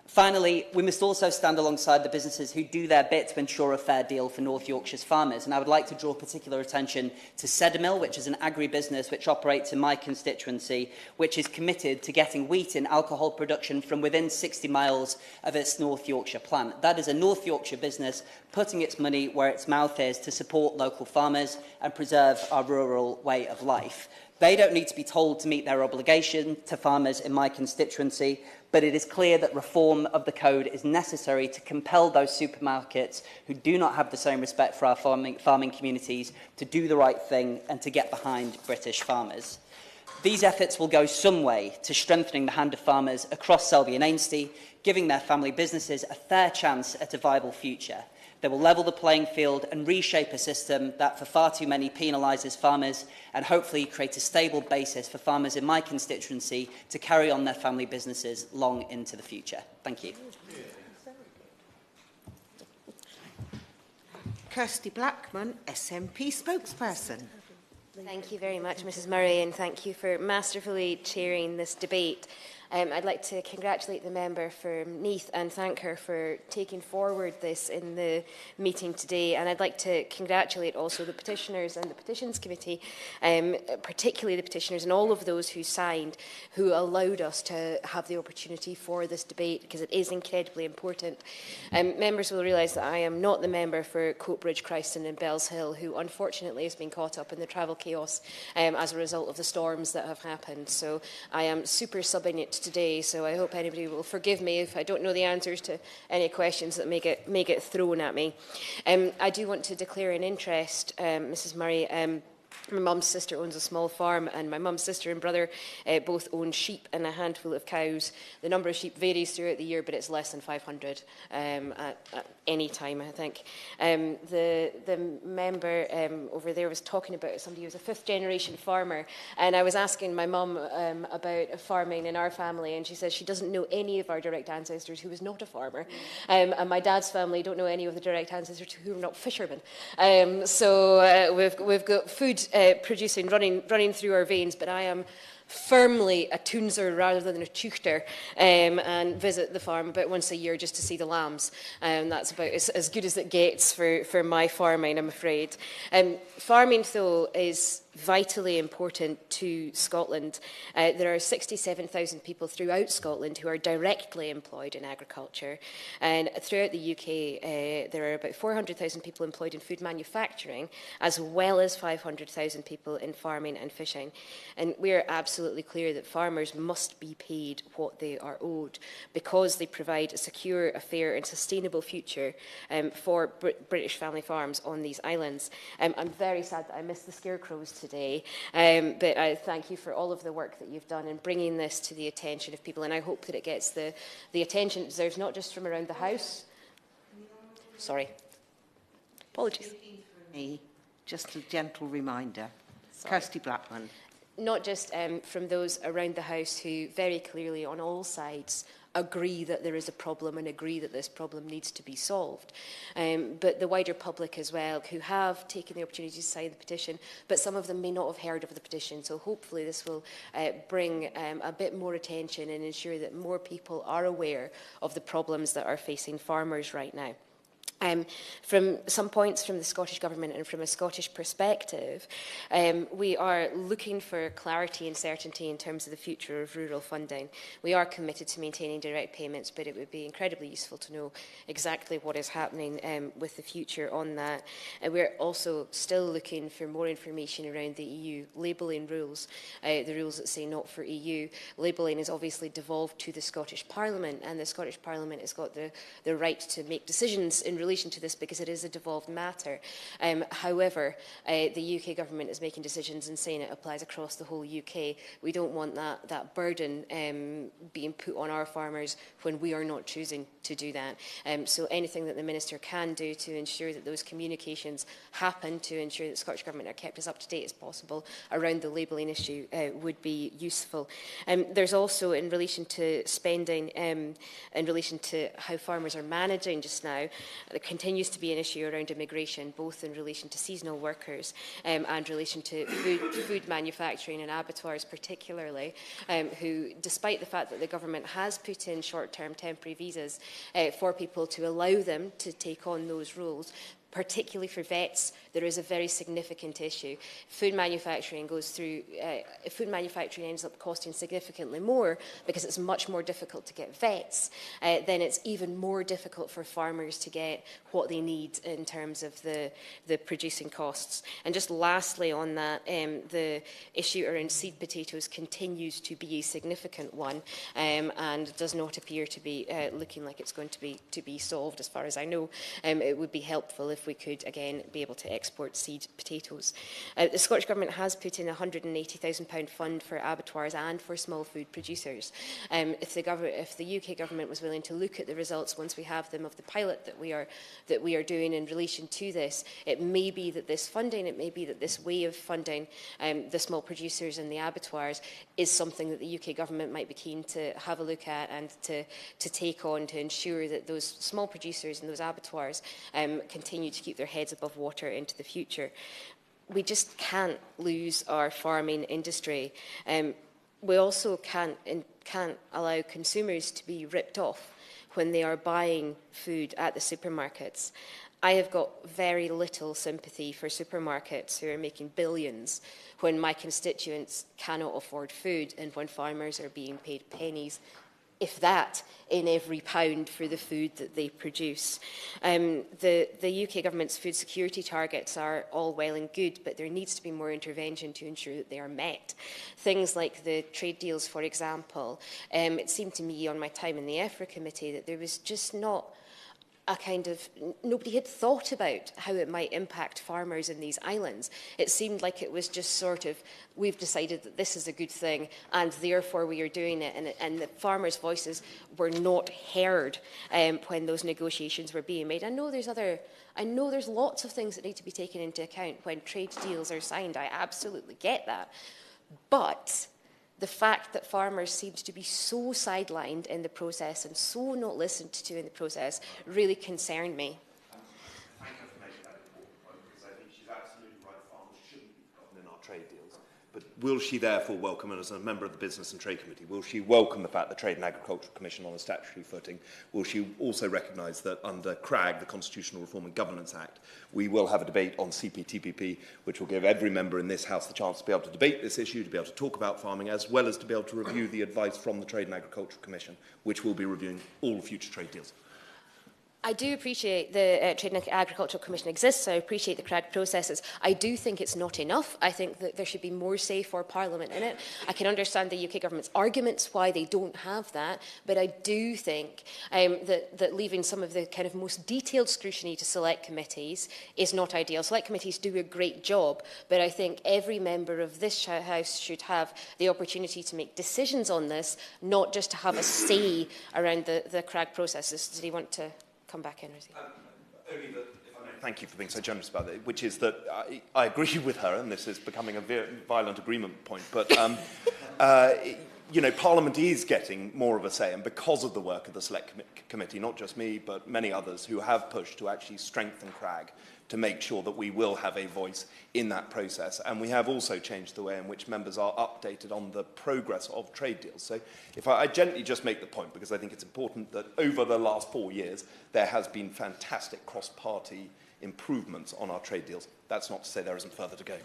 Finally, we must also stand alongside the businesses who do their bit to ensure a fair deal for North Yorkshire's farmers. And I would like to draw particular attention to Sedamill, which is an agri-business which operates in my constituency, which is committed to getting wheat in alcohol production from within 60 miles of its North Yorkshire plant. That is a North Yorkshire business putting its money where its mouth is to support local farmers and preserve our rural way of life. They don't need to be told to meet their obligation to farmers in my constituency, but it is clear that reform of the code is necessary to compel those supermarkets who do not have the same respect for our farming communities to do the right thing and to get behind British farmers. These efforts will go some way to strengthening the hand of farmers across Selby and Ainsty, giving their family businesses a fair chance at a viable future. They will level the playing field and reshape a system that for far too many penalises farmers and hopefully create a stable basis for farmers in my constituency to carry on their family businesses long into the future. Thank you. Kirsty Blackman, SNP spokesperson. Thank you very much, Mrs Murray, and thank you for masterfully chairing this debate. I'd like to congratulate the member for Neath and thank her for taking forward this in the meeting today. And I'd like to congratulate also the petitioners and the Petitions Committee, particularly the petitioners and all of those who signed, who allowed us to have the opportunity for this debate, because it is incredibly important. Members will realise that I am not the member for Coatbridge, Christon and Bells Hill, who unfortunately has been caught up in the travel chaos as a result of the storms that have happened. So I am super subbing it today, so I hope anybody will forgive me if I don't know the answers to any questions that may get thrown at me. I do want to declare an interest, Mrs Murray. My mum's sister owns a small farm, and my mum's sister and brother both own sheep and a handful of cows. The number of sheep varies throughout the year, but it's less than 500 at any time, I think. The member over there was talking about somebody who was a fifth-generation farmer, and I was asking my mum about farming in our family, and she says she doesn't know any of our direct ancestors who was not a farmer, and my dad's family don't know any of the direct ancestors who are not fishermen. So we've got food producing, running through our veins, but I am firmly a toonser rather than a tuchter, and visit the farm about once a year just to see the lambs. That's about as good as it gets for my farming, I'm afraid. Farming, though, is vitally important to Scotland. There are 67,000 people throughout Scotland who are directly employed in agriculture, and throughout the UK there are about 400,000 people employed in food manufacturing, as well as 500,000 people in farming and fishing. And we are absolutely clear that farmers must be paid what they are owed, because they provide a secure, a fair and sustainable future for British family farms on these islands. I'm very sad that I missed the scarecrows today, but I thank you for all of the work that you've done in bringing this to the attention of people, and I hope that it gets the attention it deserves, not just from around the House. Sorry. Apologies. Me, just a gentle reminder. Sorry. Kirsty Blackman. Not just from those around the House who very clearly on all sides agree that there is a problem and agree that this problem needs to be solved, but the wider public as well, who have taken the opportunity to sign the petition, but some of them may not have heard of the petition. So hopefully this will bring a bit more attention and ensure that more people are aware of the problems that are facing farmers right now. From some points from the Scottish Government and from a Scottish perspective, we are looking for clarity and certainty in terms of the future of rural funding. We are committed to maintaining direct payments, but it would be incredibly useful to know exactly what is happening with the future on that. And we're also still looking for more information around the EU labelling rules, the rules that say not for EU. Labelling is obviously devolved to the Scottish Parliament, and the Scottish Parliament has got the right to make decisions in relation to this because it is a devolved matter. However, the UK government is making decisions and saying it applies across the whole UK. We don't want that burden being put on our farmers when we are not choosing to do that. So anything that the Minister can do to ensure that those communications happen, to ensure that the Scottish Government are kept as up to date as possible around the labelling issue would be useful. There's also, in relation to spending, in relation to how farmers are managing just now, there continues to be an issue around immigration, both in relation to seasonal workers and relation to food manufacturing and abattoirs particularly, who, despite the fact that the government has put in short-term temporary visas for people to allow them to take on those roles, particularly for vets, there is a very significant issue. Food manufacturing goes through, food manufacturing ends up costing significantly more because it's much more difficult to get vets. Then it's even more difficult for farmers to get what they need in terms of the producing costs. And just lastly on that, the issue around seed potatoes continues to be a significant one, and does not appear to be looking like it's going to be solved as far as I know. It would be helpful if we could again be able to export seed potatoes. The Scottish Government has put in a £180,000 fund for abattoirs and for small food producers. If the UK Government was willing to look at the results once we have them of the pilot that we are doing in relation to this, it may be that this funding, it may be that this way of funding the small producers and the abattoirs is something that the UK Government might be keen to have a look at and to take on, to ensure that those small producers and those abattoirs continue to keep their heads above water into the future. We just can't lose our farming industry. we also can't allow consumers to be ripped off when they are buying food at the supermarkets. I have got very little sympathy for supermarkets who are making billions when my constituents cannot afford food and when farmers are being paid pennies, if that, in every pound for the food that they produce. The UK government's food security targets are all well and good, but there needs to be more intervention to ensure that they are met. Things like the trade deals, for example, it seemed to me on my time in the EFRA committee that there was just not a kind of, nobody had thought about how it might impact farmers in these islands. It seemed like it was just sort of, we've decided that this is a good thing and therefore we are doing it, and the farmers' voices were not heard when those negotiations were being made. I know there's lots of things that need to be taken into account when trade deals are signed. I absolutely get that. But the fact that farmers seemed to be so sidelined in the process and so not listened to in the process really concerned me. Thank you for making that important point, because I think she's absolutely right. Farmers shouldn't be forgotten in our trade deals. But will she therefore welcome, and as a member of the Business and Trade Committee, will she welcome the fact that Trade and Agricultural Commission on a statutory footing? Will she also recognise that under CRAG, the Constitutional Reform and Governance Act, we will have a debate on CPTPP, which will give every member in this House the chance to be able to debate this issue, to be able to talk about farming, as well as to be able to review the advice from the Trade and Agricultural Commission, which will be reviewing all future trade deals? I do appreciate the Trade and Agricultural Commission exists. I appreciate the CRAG processes. I do think it's not enough. I think that there should be more say for Parliament in it. I can understand the UK government's arguments why they don't have that, but I do think that leaving some of the kind of most detailed scrutiny to select committees is not ideal. Select committees do a great job, but I think every member of this House should have the opportunity to make decisions on this, not just to have a say around the CRAG processes. Does he want to come back in? Only that, if I may, thank you for being so generous about it, which is that I agree with her, and this is becoming a violent agreement point, but you know, Parliament is getting more of a say, and because of the work of the Select Committee, not just me, but many others who have pushed to actually strengthen CRAG to make sure that we will have a voice in that process. And we have also changed the way in which members are updated on the progress of trade deals. So if I gently just make the point, because I think it's important that over the last 4 years, there has been fantastic cross-party improvements on our trade deals. That's not to say there isn't further to go.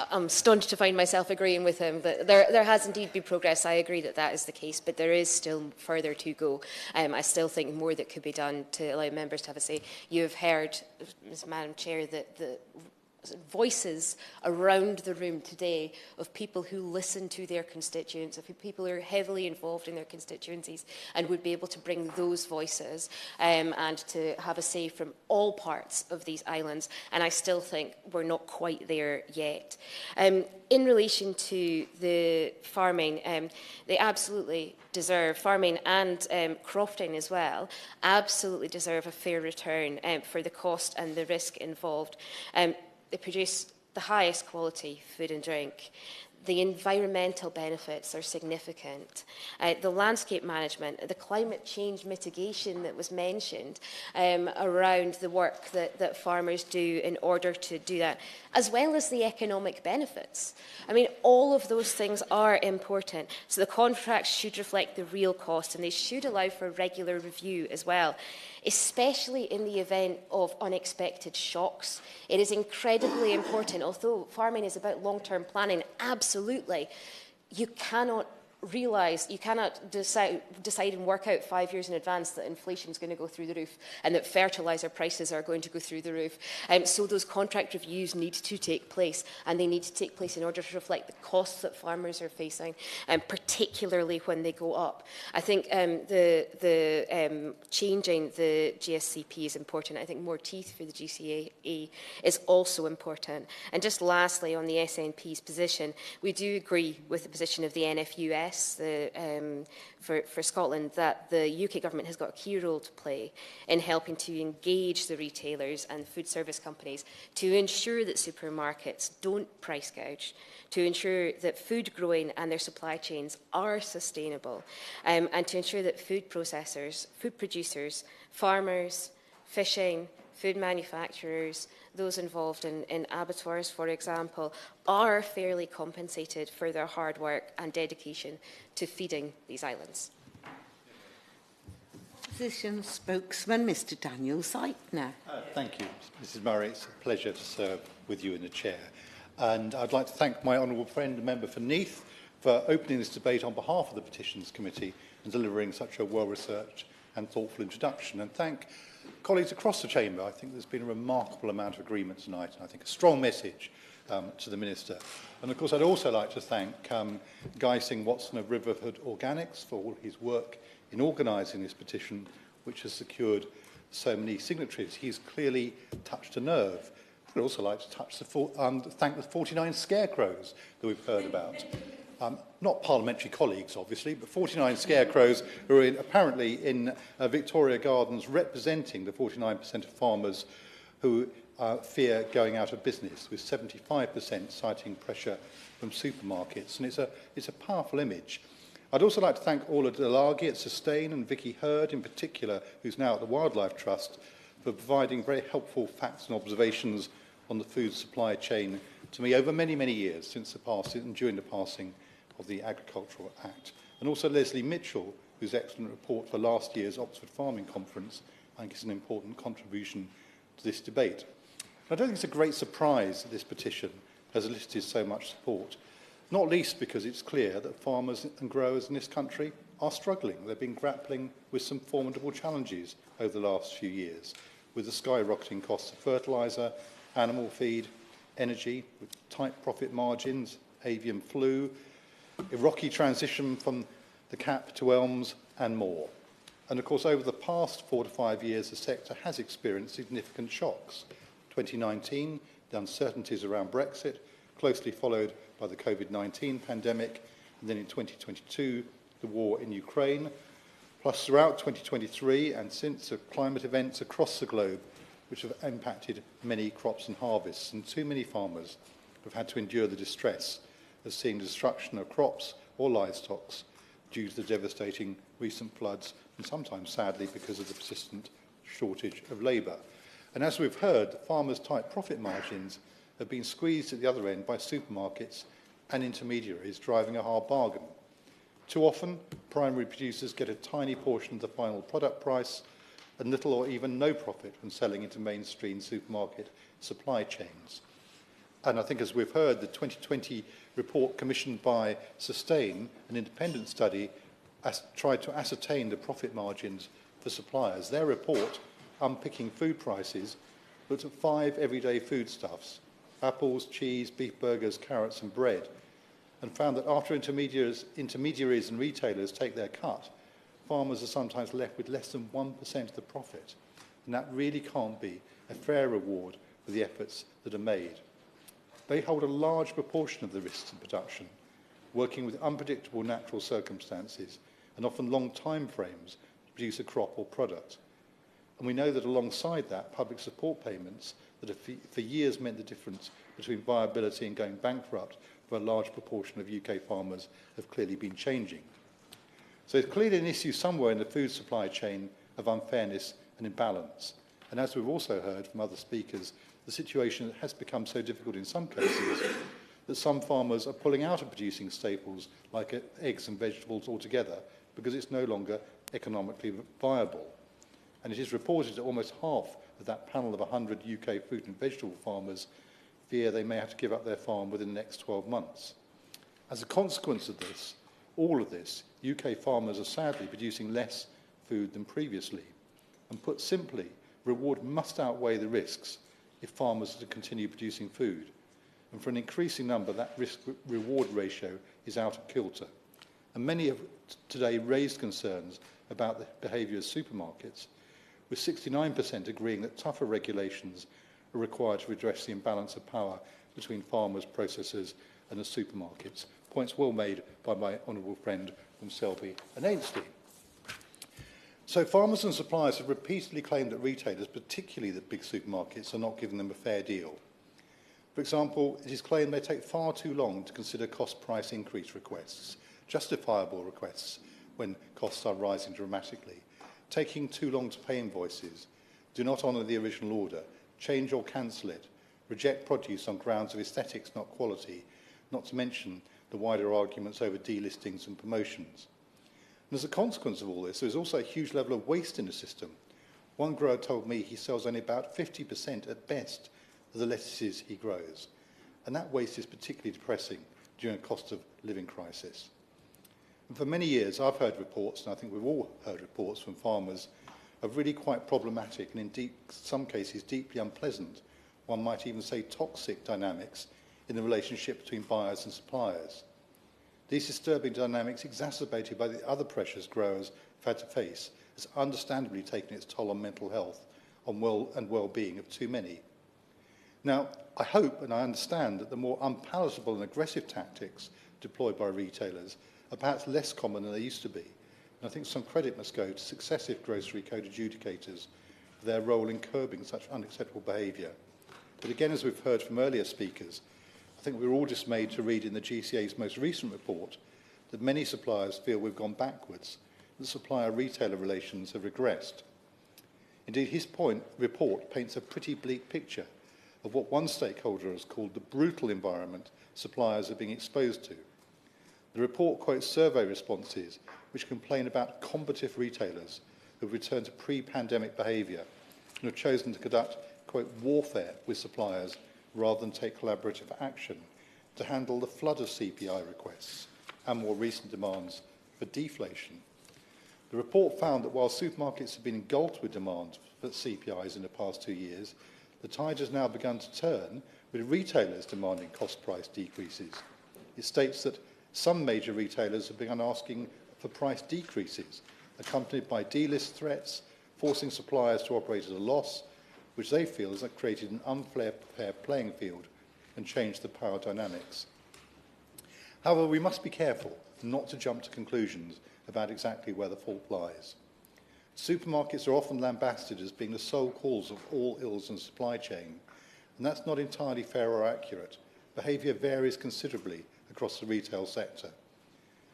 I'm stunned to find myself agreeing with him, but there has indeed been progress. I agree that that is the case, but there is still further to go. I still think more that could be done to allow members to have a say. You have heard, Madam Chair, that the voices around the room today of people who listen to their constituents, of people who are heavily involved in their constituencies and would be able to bring those voices and to have a say from all parts of these islands. And I still think we're not quite there yet. In relation to the farming, they absolutely deserve, farming and crofting as well, absolutely deserve a fair return for the cost and the risk involved. They produce the highest quality food and drink. The environmental benefits are significant. The landscape management, the climate change mitigation that was mentioned around the work that farmers do in order to do that, as well as the economic benefits. I mean, all of those things are important. So the contracts should reflect the real cost, and they should allow for regular review as well, especially in the event of unexpected shocks. It is incredibly important, although farming is about long-term planning, absolutely, you cannot decide and work out 5 years in advance that inflation is going to go through the roof and that fertiliser prices are going to go through the roof. So those contract reviews need to take place, and they need to take place in order to reflect the costs that farmers are facing, particularly when they go up. I think changing the GSCP is important. I think more teeth for the GCAE is also important. And just lastly, on the SNP's position, we do agree with the position of the NFUS for Scotland, that the UK government has got a key role to play in helping to engage the retailers and food service companies to ensure that supermarkets don't price gouge, to ensure that food growing and their supply chains are sustainable, and to ensure that food processors, food producers, farmers, fishing, food manufacturers, those involved in abattoirs, for example, are fairly compensated for their hard work and dedication to feeding these islands. Opposition spokesman, Mr Daniel Seitner. Thank you, Mrs Murray. It's a pleasure to serve with you in the chair. And I'd like to thank my honourable friend, the member for Neath, for opening this debate on behalf of the Petitions Committee and delivering such a well-researched and thoughtful introduction. And thank colleagues across the chamber. I think there's been a remarkable amount of agreement tonight, and I think a strong message to the Minister. And of course, I'd also like to thank Guy Singh-Watson of Riverford Organics for all his work in organising this petition, which has secured so many signatories. He's clearly touched a nerve. I'd also like to touch thank the 49 scarecrows that we've heard about. Not parliamentary colleagues, obviously, but 49 scarecrows who are apparently in Victoria Gardens representing the 49% of farmers who fear going out of business, with 75% citing pressure from supermarkets. And it's a powerful image. I'd also like to thank Orla Delagi at Sustain and Vicky Hurd in particular, who's now at the Wildlife Trust, for providing very helpful facts and observations on the food supply chain to me over many, many years since the passing and during the passing of the Agricultural Act. And also Leslie Mitchell, whose excellent report for last year's Oxford Farming Conference, I think is an important contribution to this debate. I don't think it's a great surprise that this petition has elicited so much support, not least because it's clear that farmers and growers in this country are struggling. They've been grappling with some formidable challenges over the last few years, with the skyrocketing costs of fertiliser, animal feed, energy, with tight profit margins, avian flu, a rocky transition from the CAP to ELMS, and more. And of course, over the past 4 to 5 years, the sector has experienced significant shocks. 2019, the uncertainties around Brexit, closely followed by the COVID-19 pandemic, and then in 2022, the war in Ukraine, plus throughout 2023 and since, climate events across the globe which have impacted many crops and harvests, and too many farmers have had to endure the distress of seeing the destruction of crops or livestock due to the devastating recent floods, and sometimes, sadly, because of the persistent shortage of labour. And as we've heard, farmers' tight profit margins have been squeezed at the other end by supermarkets and intermediaries driving a hard bargain. Too often, primary producers get a tiny portion of the final product price and little or even no profit from selling into mainstream supermarket supply chains. And I think, as we've heard, the 2020 report commissioned by Sustain, an independent study, tried to ascertain the profit margins for suppliers. Their report, Unpicking Food Prices, looked at 5 everyday foodstuffs: apples, cheese, beef burgers, carrots and bread, and found that after intermediaries and retailers take their cut, farmers are sometimes left with less than 1% of the profit. And that really can't be a fair reward for the efforts that are made. They hold a large proportion of the risks in production, working with unpredictable natural circumstances and often long time frames to produce a crop or product. And we know that alongside that, public support payments that have for years meant the difference between viability and going bankrupt for a large proportion of UK farmers have clearly been changing. So it's clearly an issue somewhere in the food supply chain of unfairness and imbalance. And as we've also heard from other speakers, the situation has become so difficult in some cases that some farmers are pulling out of producing staples like eggs and vegetables altogether because it's no longer economically viable. And it is reported that almost half of that panel of 100 UK fruit and vegetable farmers fear they may have to give up their farm within the next 12 months. As a consequence of this, all of this, UK farmers are sadly producing less food than previously. And put simply, reward must outweigh the risks if farmers are to continue producing food. And for an increasing number, that risk-reward ratio is out of kilter. And many have today raised concerns about the behaviour of supermarkets, with 69% agreeing that tougher regulations are required to address the imbalance of power between farmers, processors and the supermarkets. Points well made by my honourable friend from Selby and Ainsley. So farmers and suppliers have repeatedly claimed that retailers, particularly the big supermarkets, are not giving them a fair deal. For example, it is claimed they take far too long to consider cost price increase requests, justifiable requests when costs are rising dramatically, taking too long to pay invoices, do not honour the original order, change or cancel it, reject produce on grounds of aesthetics, not quality, not to mention the wider arguments over delistings and promotions. And as a consequence of all this, there is also a huge level of waste in the system. One grower told me he sells only about 50% at best of the lettuces he grows. And that waste is particularly depressing during a cost of living crisis. And for many years, I've heard reports, and I think we've all heard reports from farmers, of really quite problematic and in some cases deeply unpleasant, one might even say toxic dynamics in the relationship between buyers and suppliers. These disturbing dynamics, exacerbated by the other pressures growers have had to face, has understandably taken its toll on mental health and well-being of too many. Now, I hope and I understand that the more unpalatable and aggressive tactics deployed by retailers are perhaps less common than they used to be. And I think some credit must go to successive grocery code adjudicators for their role in curbing such unacceptable behaviour. But again, as we've heard from earlier speakers, I think we're all dismayed to read in the GCA's most recent report that many suppliers feel we've gone backwards, that supplier-retailer relations have regressed. Indeed, his report paints a pretty bleak picture of what one stakeholder has called the brutal environment suppliers are being exposed to. The report quotes survey responses which complain about combative retailers who have returned to pre-pandemic behaviour and have chosen to conduct, quote, warfare with suppliers rather than take collaborative action to handle the flood of CPI requests and more recent demands for deflation. The report found that while supermarkets have been engulfed with demand for CPIs in the past 2 years, the tide has now begun to turn, with retailers demanding cost price decreases. It states that some major retailers have begun asking for price decreases, accompanied by delist threats, forcing suppliers to operate at a loss, which they feel has created an unfair playing field and changed the power dynamics. However, we must be careful not to jump to conclusions about exactly where the fault lies. Supermarkets are often lambasted as being the sole cause of all ills in the supply chain, and that's not entirely fair or accurate. Behaviour varies considerably across the retail sector.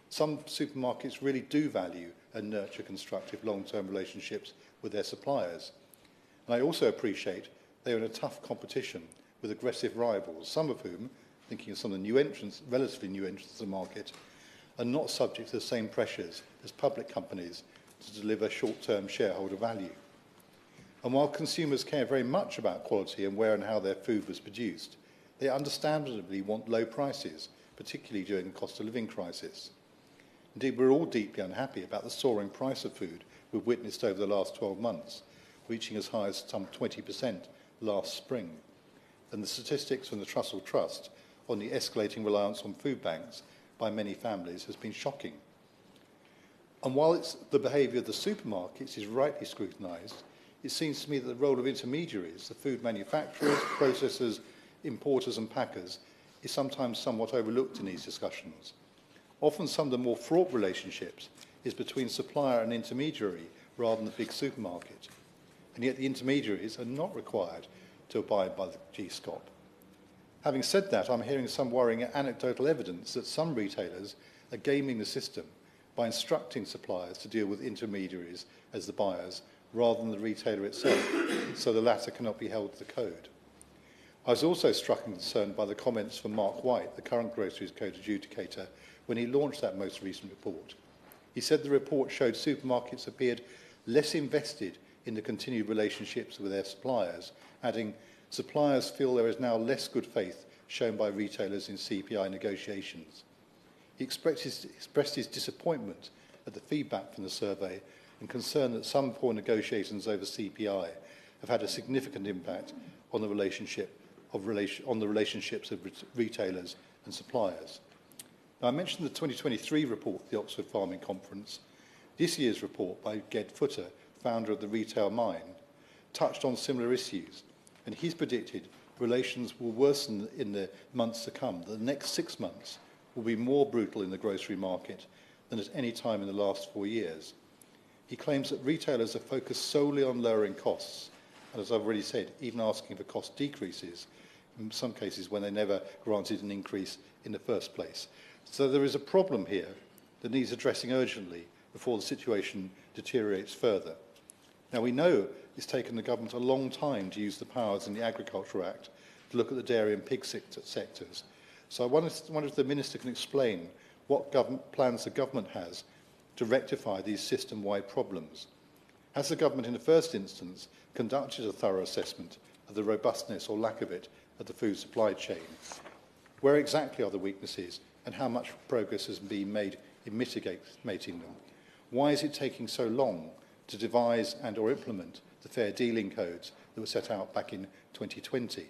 Some supermarkets really do value and nurture constructive long-term relationships with their suppliers. And I also appreciate they are in a tough competition with aggressive rivals, some of whom, thinking of some of the new entrants, relatively new entrants to the market, are not subject to the same pressures as public companies to deliver short-term shareholder value. And while consumers care very much about quality and where and how their food was produced, they understandably want low prices, particularly during the cost of living crisis. Indeed, we're all deeply unhappy about the soaring price of food we've witnessed over the last 12 months, reaching as high as some 20% last spring. And the statistics from the Trussell Trust on the escalating reliance on food banks by many families has been shocking. And while the behaviour of the supermarkets is rightly scrutinised, it seems to me that the role of intermediaries, the food manufacturers, processors, importers and packers, is sometimes somewhat overlooked in these discussions. Often some of the more fraught relationships is between supplier and intermediary rather than the big supermarket. And yet the intermediaries are not required to abide by the GSCOP. Having said that, I'm hearing some worrying anecdotal evidence that some retailers are gaming the system by instructing suppliers to deal with intermediaries as the buyers rather than the retailer itself, so the latter cannot be held to the code. I was also struck and concerned by the comments from Mark White, the current Groceries Code adjudicator, when he launched that most recent report. He said the report showed supermarkets appeared less invested in the continued relationships with their suppliers, adding, suppliers feel there is now less good faith shown by retailers in CPI negotiations. He expressed his disappointment at the feedback from the survey and concern that some poor negotiations over CPI have had a significant impact on the relationships of retailers and suppliers. Now, I mentioned the 2023 report of the Oxford Farming Conference. This year's report by Ged Footer, founder of the Retail Mind, touched on similar issues, and he's predicted relations will worsen in the months to come. The next 6 months will be more brutal in the grocery market than at any time in the last 4 years. He claims that retailers are focused solely on lowering costs, and as I've already said, even asking for cost decreases, in some cases when they never granted an increase in the first place. So there is a problem here that needs addressing urgently before the situation deteriorates further. Now, we know it's taken the government a long time to use the powers in the Agriculture Act to look at the dairy and pig sectors. So I wonder if the Minister can explain what plans the government has to rectify these system-wide problems. Has the government, in the first instance, conducted a thorough assessment of the robustness or lack of it of the food supply chain? Where exactly are the weaknesses, and how much progress has been made in mitigating them? Why is it taking so long to devise and or implement the fair dealing codes that were set out back in 2020?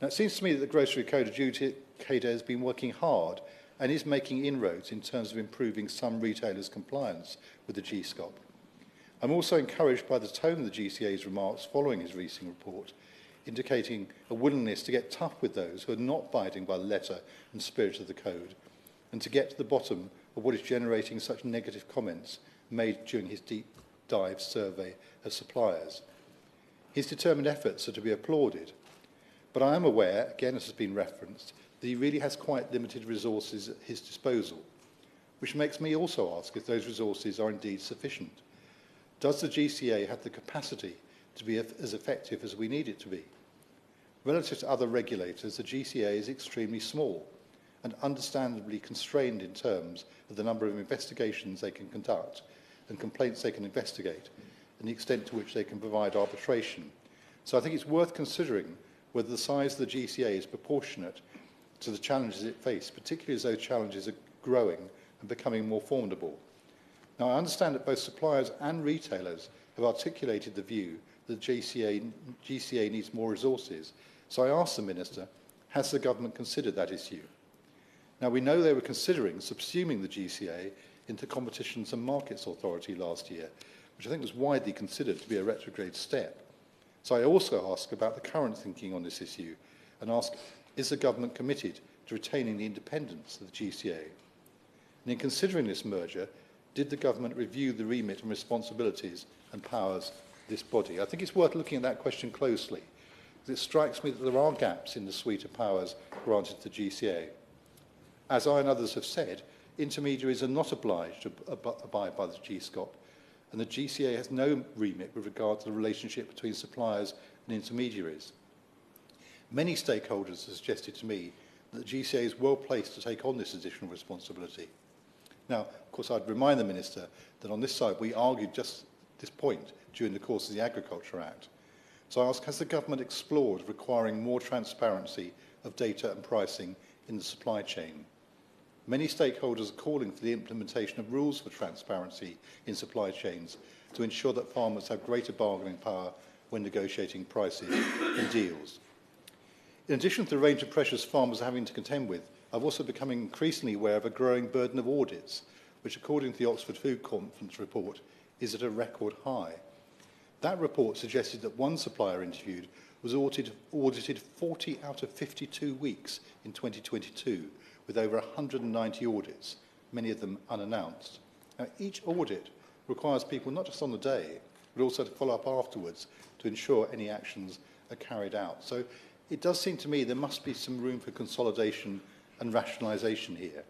Now, it seems to me that the Grocery Code Adjudicator has been working hard and is making inroads in terms of improving some retailers' compliance with the GSCOP. I'm also encouraged by the tone of the GCA's remarks following his recent report, indicating a willingness to get tough with those who are not abiding by the letter and spirit of the code, and to get to the bottom of what is generating such negative comments made during his deep dive survey of suppliers. His determined efforts are to be applauded, but I am aware, again as has been referenced, that he really has quite limited resources at his disposal, which makes me also ask if those resources are indeed sufficient. Does the GCA have the capacity to be as effective as we need it to be? Relative to other regulators, the GCA is extremely small and understandably constrained in terms of the number of investigations they can conduct and complaints they can investigate and the extent to which they can provide arbitration. So I think it's worth considering whether the size of the GCA is proportionate to the challenges it faces, particularly as those challenges are growing and becoming more formidable. Now, I understand that both suppliers and retailers have articulated the view that the GCA needs more resources. So I ask the Minister, has the government considered that issue? Now, we know they were considering subsuming the GCA into Competitions and Markets Authority last year, which I think was widely considered to be a retrograde step. So I also ask about the current thinking on this issue and ask, is the government committed to retaining the independence of the GCA? And in considering this merger, did the government review the remit and responsibilities and powers of this body? I think it's worth looking at that question closely, because it strikes me that there are gaps in the suite of powers granted to the GCA. As I and others have said, intermediaries are not obliged to abide by the GSCOP, and the GCA has no remit with regard to the relationship between suppliers and intermediaries. Many stakeholders have suggested to me that the GCA is well placed to take on this additional responsibility. Now, of course, I'd remind the Minister that on this side we argued just this point during the course of the Agriculture Act. So I ask, has the government explored requiring more transparency of data and pricing in the supply chain? Many stakeholders are calling for the implementation of rules for transparency in supply chains to ensure that farmers have greater bargaining power when negotiating prices and deals. In addition to the range of pressures farmers are having to contend with, I've also become increasingly aware of a growing burden of audits, which according to the Oxford Food Conference report is at a record high. That report suggested that one supplier interviewed was audited 40 out of 52 weeks in 2022, with over 190 audits, many of them unannounced. Now, each audit requires people not just on the day, but also to follow up afterwards to ensure any actions are carried out. So it does seem to me there must be some room for consolidation and rationalisation here.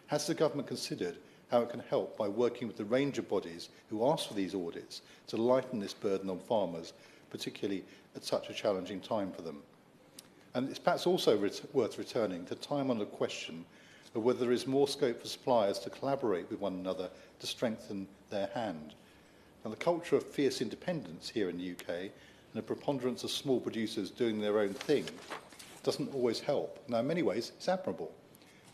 Has the government considered how it can help by working with the range of bodies who ask for these audits to lighten this burden on farmers, particularly at such a challenging time for them? And it's perhaps also worth returning to the time-honoured question of whether there is more scope for suppliers to collaborate with one another to strengthen their hand. Now, the culture of fierce independence here in the UK and a preponderance of small producers doing their own thing doesn't always help. Now, in many ways, it's admirable,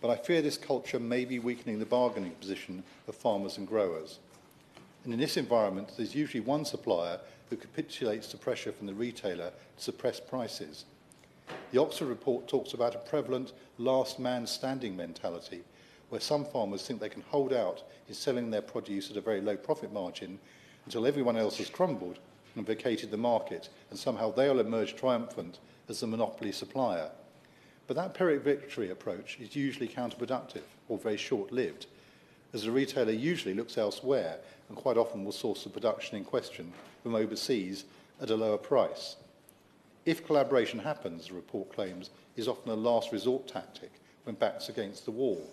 but I fear this culture may be weakening the bargaining position of farmers and growers. And in this environment, there's usually one supplier who capitulates to pressure from the retailer to suppress prices. The Oxford report talks about a prevalent last man standing mentality, where some farmers think they can hold out in selling their produce at a very low profit margin until everyone else has crumbled and vacated the market, and somehow they'll emerge triumphant as the monopoly supplier. But that Pyrrhic victory approach is usually counterproductive or very short-lived, as the retailer usually looks elsewhere and quite often will source the production in question from overseas at a lower price. If collaboration happens, the report claims, is often a last resort tactic when backs against the wall.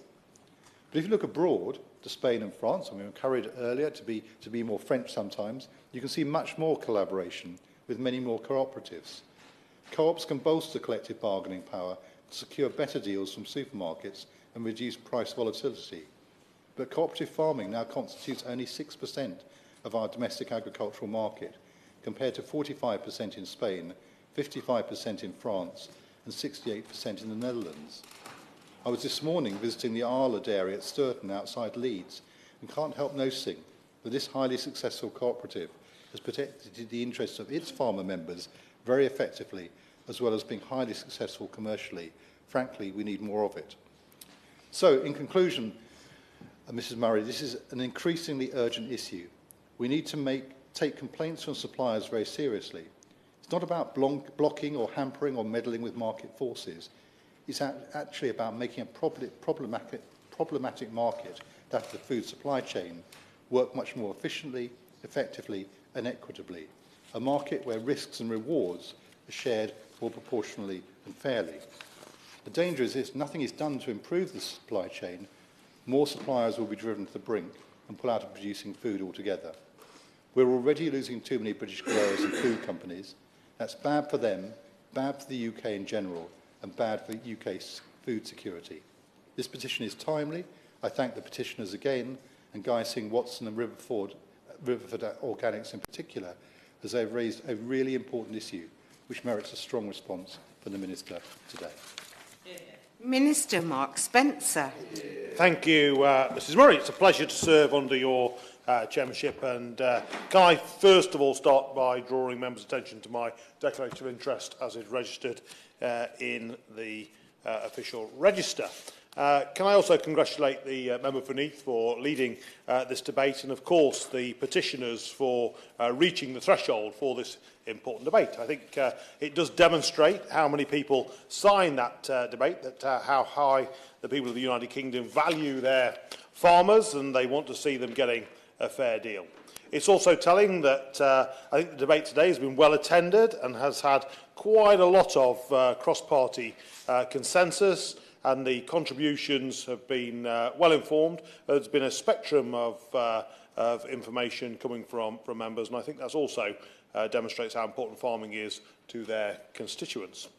But if you look abroad, to Spain and France, and we were encouraged earlier to be more French sometimes, you can see much more collaboration with many more cooperatives. Co-ops can bolster collective bargaining power to secure better deals from supermarkets and reduce price volatility. But cooperative farming now constitutes only 6% of our domestic agricultural market, compared to 45% in Spain, 55% in France, and 68% in the Netherlands. I was this morning visiting the Arla dairy at Sturton outside Leeds and can't help noticing that this highly successful cooperative has protected the interests of its farmer members very effectively, as well as being highly successful commercially. Frankly, we need more of it. So, in conclusion, Mrs. Murray, this is an increasingly urgent issue. We need to take complaints from suppliers very seriously. It's not about blocking or hampering or meddling with market forces. It's actually about making a problematic market, that of the food supply chain, work much more efficiently, effectively and equitably. A market where risks and rewards are shared more proportionally and fairly. The danger is if nothing is done to improve the supply chain, more suppliers will be driven to the brink and pull out of producing food altogether. We're already losing too many British growers and food companies. That's bad for them, bad for the UK in general, and bad for UK's food security. This petition is timely. I thank the petitioners again, and Guy Singh Watson and Riverford Organics in particular, as they've raised a really important issue, which merits a strong response from the Minister today. Minister Mark Spencer. Thank you, Mrs. Murray. It's a pleasure to serve under your chairmanship. And can I first of all start by drawing members' attention to my declaration of interest as is registered in the official register. Can I also congratulate the member for Neath for leading this debate, and of course the petitioners for reaching the threshold for this important debate. I think it does demonstrate how many people signed that debate, that how high the people of the United Kingdom value their farmers and they want to see them getting a fair deal. It's also telling that I think the debate today has been well attended and has had quite a lot of cross-party consensus, and the contributions have been well informed. There's been a spectrum of information coming from members, and I think that's also demonstrates how important farming is to their constituents.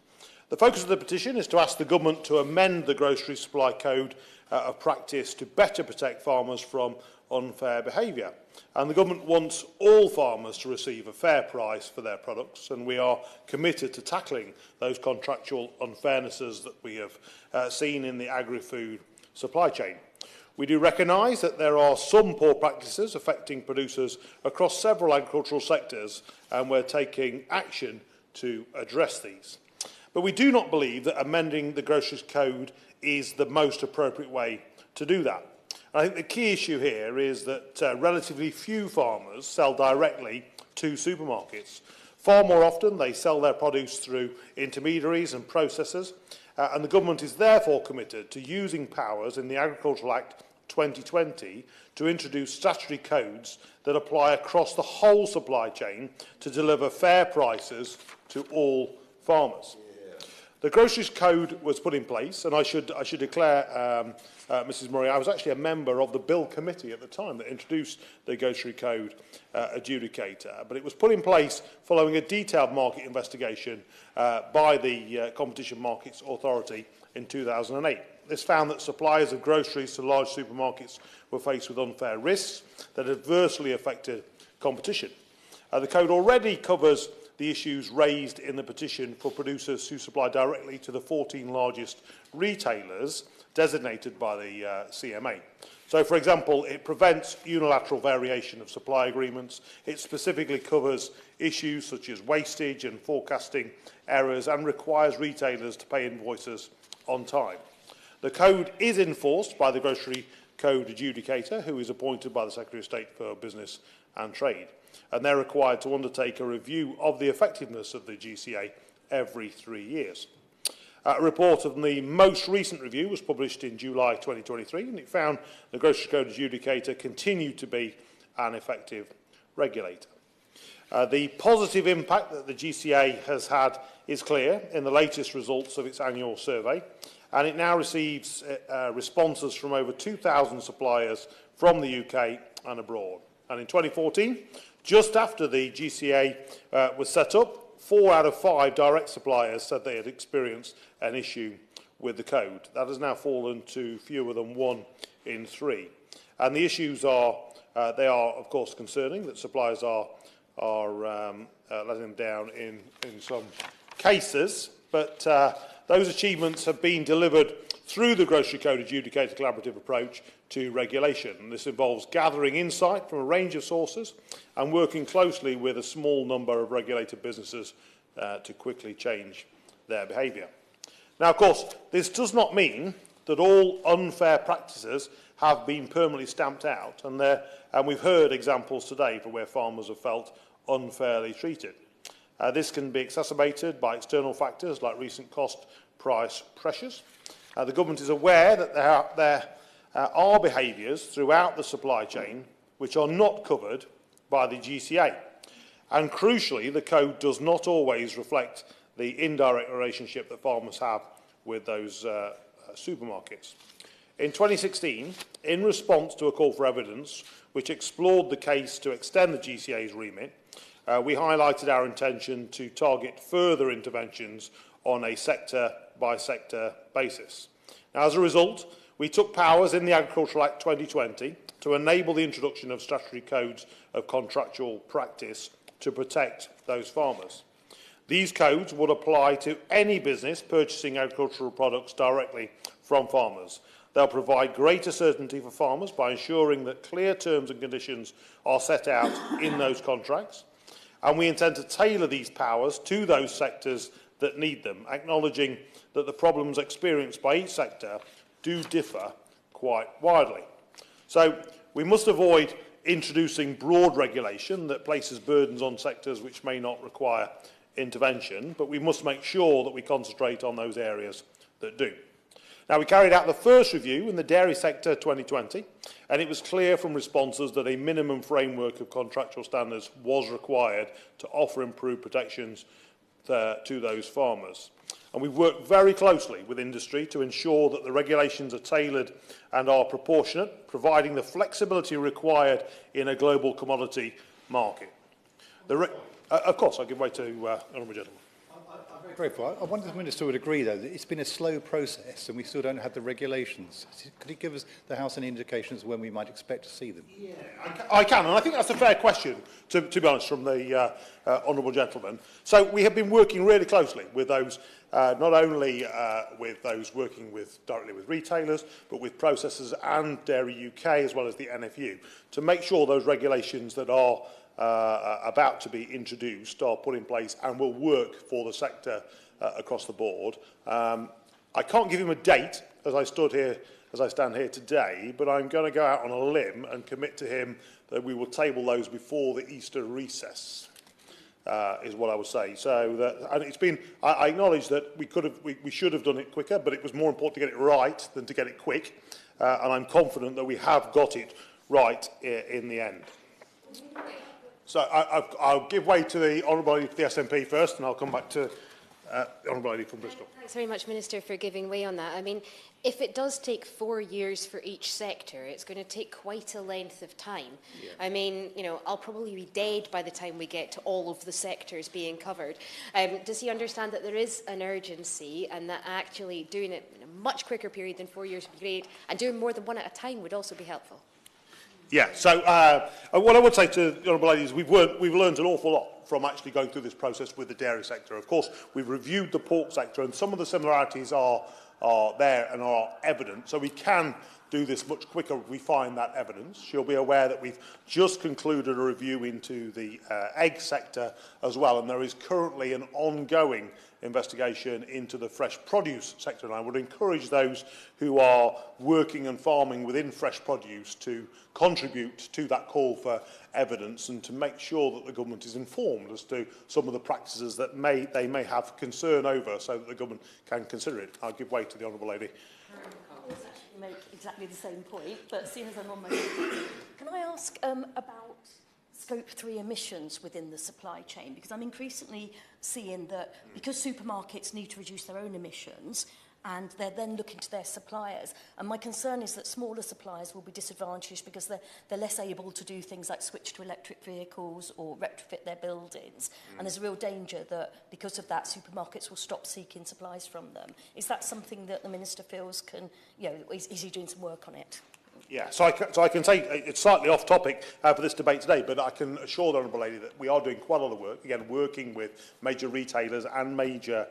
The focus of the petition is to ask the government to amend the Grocery Supply Code of Practice to better protect farmers from unfair behaviour. And the government wants all farmers to receive a fair price for their products, and we are committed to tackling those contractual unfairnesses that we have seen in the agri-food supply chain. We do recognise that there are some poor practices affecting producers across several agricultural sectors, and we're taking action to address these. But we do not believe that amending the Groceries Code is the most appropriate way to do that. I think the key issue here is that relatively few farmers sell directly to supermarkets. Far more often, they sell their produce through intermediaries and processors, and the government is therefore committed to using powers in the Agricultural Act 2020 to introduce statutory codes that apply across the whole supply chain to deliver fair prices to all farmers. The Groceries Code was put in place, and I should declare, Mrs. Murray, I was actually a member of the Bill Committee at the time that introduced the Grocery Code adjudicator, but it was put in place following a detailed market investigation by the Competition Markets Authority in 2008. This found that suppliers of groceries to large supermarkets were faced with unfair risks that adversely affected competition. The code already covers the issues raised in the petition for producers who supply directly to the 14 largest retailers designated by the CMA. So, for example, it prevents unilateral variation of supply agreements. It specifically covers issues such as wastage and forecasting errors and requires retailers to pay invoices on time. The code is enforced by the Grocery Code adjudicator, who is appointed by the Secretary of State for Business and Trade, and they're required to undertake a review of the effectiveness of the GCA every 3 years. A report of the most recent review was published in July 2023, and it found the Grocery Code adjudicator continued to be an effective regulator. The positive impact that the GCA has had is clear in the latest results of its annual survey, and it now receives responses from over 2,000 suppliers from the UK and abroad. And in 2014, just after the GCA was set up, 4 out of 5 direct suppliers said they had experienced an issue with the code. That has now fallen to fewer than 1 in 3. And the issues are, they are of course concerning, that suppliers are letting them down in some cases, but those achievements have been delivered through the Grocery Code Adjudicator collaborative approach to regulation. And this involves gathering insight from a range of sources and working closely with a small number of regulated businesses to quickly change their behaviour. Now, of course, this does not mean that all unfair practices have been permanently stamped out, and we've heard examples today for where farmers have felt unfairly treated. This can be exacerbated by external factors like recent cost-price pressures. The government is aware that there are behaviours throughout the supply chain which are not covered by the GCA. And crucially, the code does not always reflect the indirect relationship that farmers have with those supermarkets. In 2016, in response to a call for evidence which explored the case to extend the GCA's remit, we highlighted our intention to target further interventions on a sector-by-sector basis. Now, as a result, we took powers in the Agricultural Act 2020 to enable the introduction of statutory codes of contractual practice to protect those farmers. These codes would apply to any business purchasing agricultural products directly from farmers. They'll provide greater certainty for farmers by ensuring that clear terms and conditions are set out in those contracts. And we intend to tailor these powers to those sectors that need them, acknowledging that the problems experienced by each sector do differ quite widely. So we must avoid introducing broad regulation that places burdens on sectors which may not require intervention, but we must make sure that we concentrate on those areas that do. Now, we carried out the first review in the dairy sector 2020, and it was clear from responses that a minimum framework of contractual standards was required to offer improved protections to those farmers. And we've worked very closely with industry to ensure that the regulations are tailored and are proportionate, providing the flexibility required in a global commodity market. Of course, I'll give way to Honourable Gentleman. I'm very grateful. I wonder if the Minister would agree, though, that it's been a slow process and we still don't have the regulations. Could he give us, the House, any indications of when we might expect to see them? Yeah, I can, and I think that's a fair question, to be honest, from the Honourable Gentleman. So we have been working really closely with those, not only with those working directly with retailers, but with processors and Dairy UK, as well as the NFU, to make sure those regulations that are about to be introduced are put in place and will work for the sector across the board. I can't give him a date as I stand here today, but I'm going to go out on a limb and commit to him that we will table those before the Easter recess. Is what I would say. So that, and it's been. I acknowledge that we should have done it quicker, but it was more important to get it right than to get it quick. And I'm confident that we have got it right in the end. So I'll give way to the Honourable Lady for the SNP first, and I'll come back to the Honourable Lady from Bristol. Thanks very much, Minister, for giving way on that. I mean, if it does take 4 years for each sector, it's going to take quite a length of time. Yeah. I mean, you know, I'll probably be dead by the time we get to all of the sectors being covered. Does he understand that there is an urgency and that actually doing it in a much quicker period than 4 years would be great, and doing more than one at a time would also be helpful? Yeah, so what I would say to the Honourable Lady is we've learned an awful lot from actually going through this process with the dairy sector. Of course, we've reviewed the pork sector, and some of the similarities are there and are evident, so we can do this much quicker if we find that evidence. She'll be aware that we've just concluded a review into the egg sector as well, and there is currently an ongoing investigation into the fresh produce sector, and I would encourage those who are working and farming within fresh produce to contribute to that call for evidence and to make sure that the government is informed as to some of the practices that they may have concern over, so that the government can consider it. I'll give way to the Honourable Lady. I was actually make exactly the same point, but seeing as I'm on my can I ask about Scope 3 emissions within the supply chain? Because I'm increasingly seeing that because supermarkets need to reduce their own emissions and they're then looking to their suppliers. And my concern is that smaller suppliers will be disadvantaged because they're less able to do things like switch to electric vehicles or retrofit their buildings. And there's a real danger that because of that, supermarkets will stop seeking supplies from them. Is that something that the Minister feels can, is he doing some work on it? Yeah, so I can say it's slightly off topic for this debate today, but I can assure the Honourable Lady that we are doing quite a lot of work, again, working with major retailers and major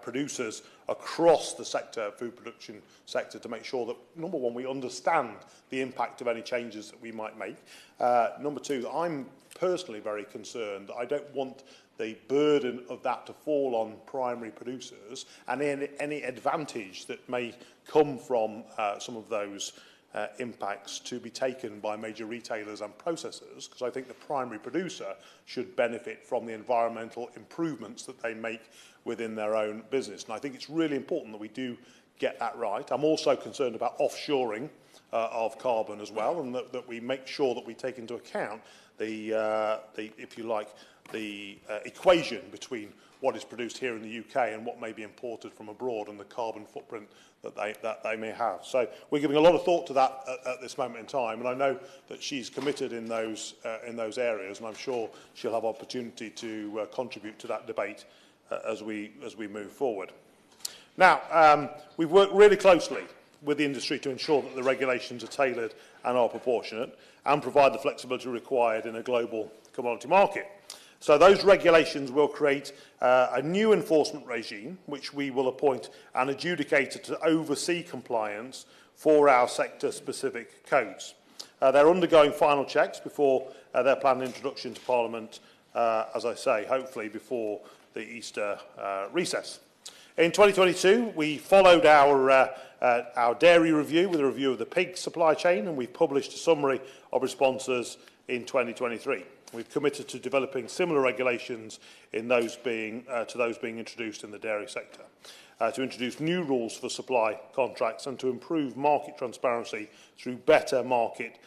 producers across the sector, food production sector, to make sure that, number one, we understand the impact of any changes that we might make. Number two, I'm personally very concerned that I don't want the burden of that to fall on primary producers and any advantage that may come from some of those impacts to be taken by major retailers and processors, because I think the primary producer should benefit from the environmental improvements that they make within their own business. And I think it's really important that we do get that right. I'm also concerned about offshoring of carbon as well, and that we make sure that we take into account the if you like, the equation between what is produced here in the UK and what may be imported from abroad and the carbon footprint that they may have. So we're giving a lot of thought to that at this moment in time, and I know that she's committed in those areas, and I'm sure she'll have opportunity to contribute to that debate as we move forward. Now, we've worked really closely with the industry to ensure that the regulations are tailored and are proportionate and provide the flexibility required in a global commodity market. So those regulations will create a new enforcement regime, which we will appoint an adjudicator to oversee compliance for our sector-specific codes. They're undergoing final checks before their planned introduction to Parliament, as I say, hopefully before the Easter recess. In 2022, we followed our dairy review with a review of the pig supply chain, and we've published a summary of responses in 2023. We've committed to developing similar regulations to those being introduced in the dairy sector, to introduce new rules for supply contracts and to improve market transparency through better market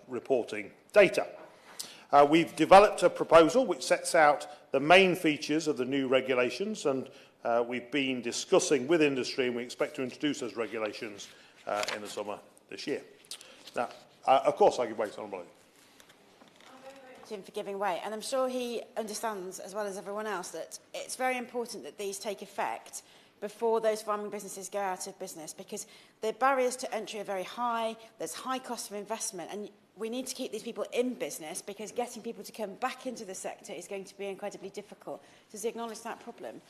reporting data. We've developed a proposal which sets out the main features of the new regulations, and we've been discussing with industry, and we expect to introduce those regulations in the summer this year. Now, of course, I give way to Honourable Lady. Him for giving way, and I'm sure he understands as well as everyone else that it's very important that these take effect before those farming businesses go out of business, because the barriers to entry are very high, there's high cost of investment, and we need to keep these people in business because getting people to come back into the sector is going to be incredibly difficult. Does he acknowledge that problem?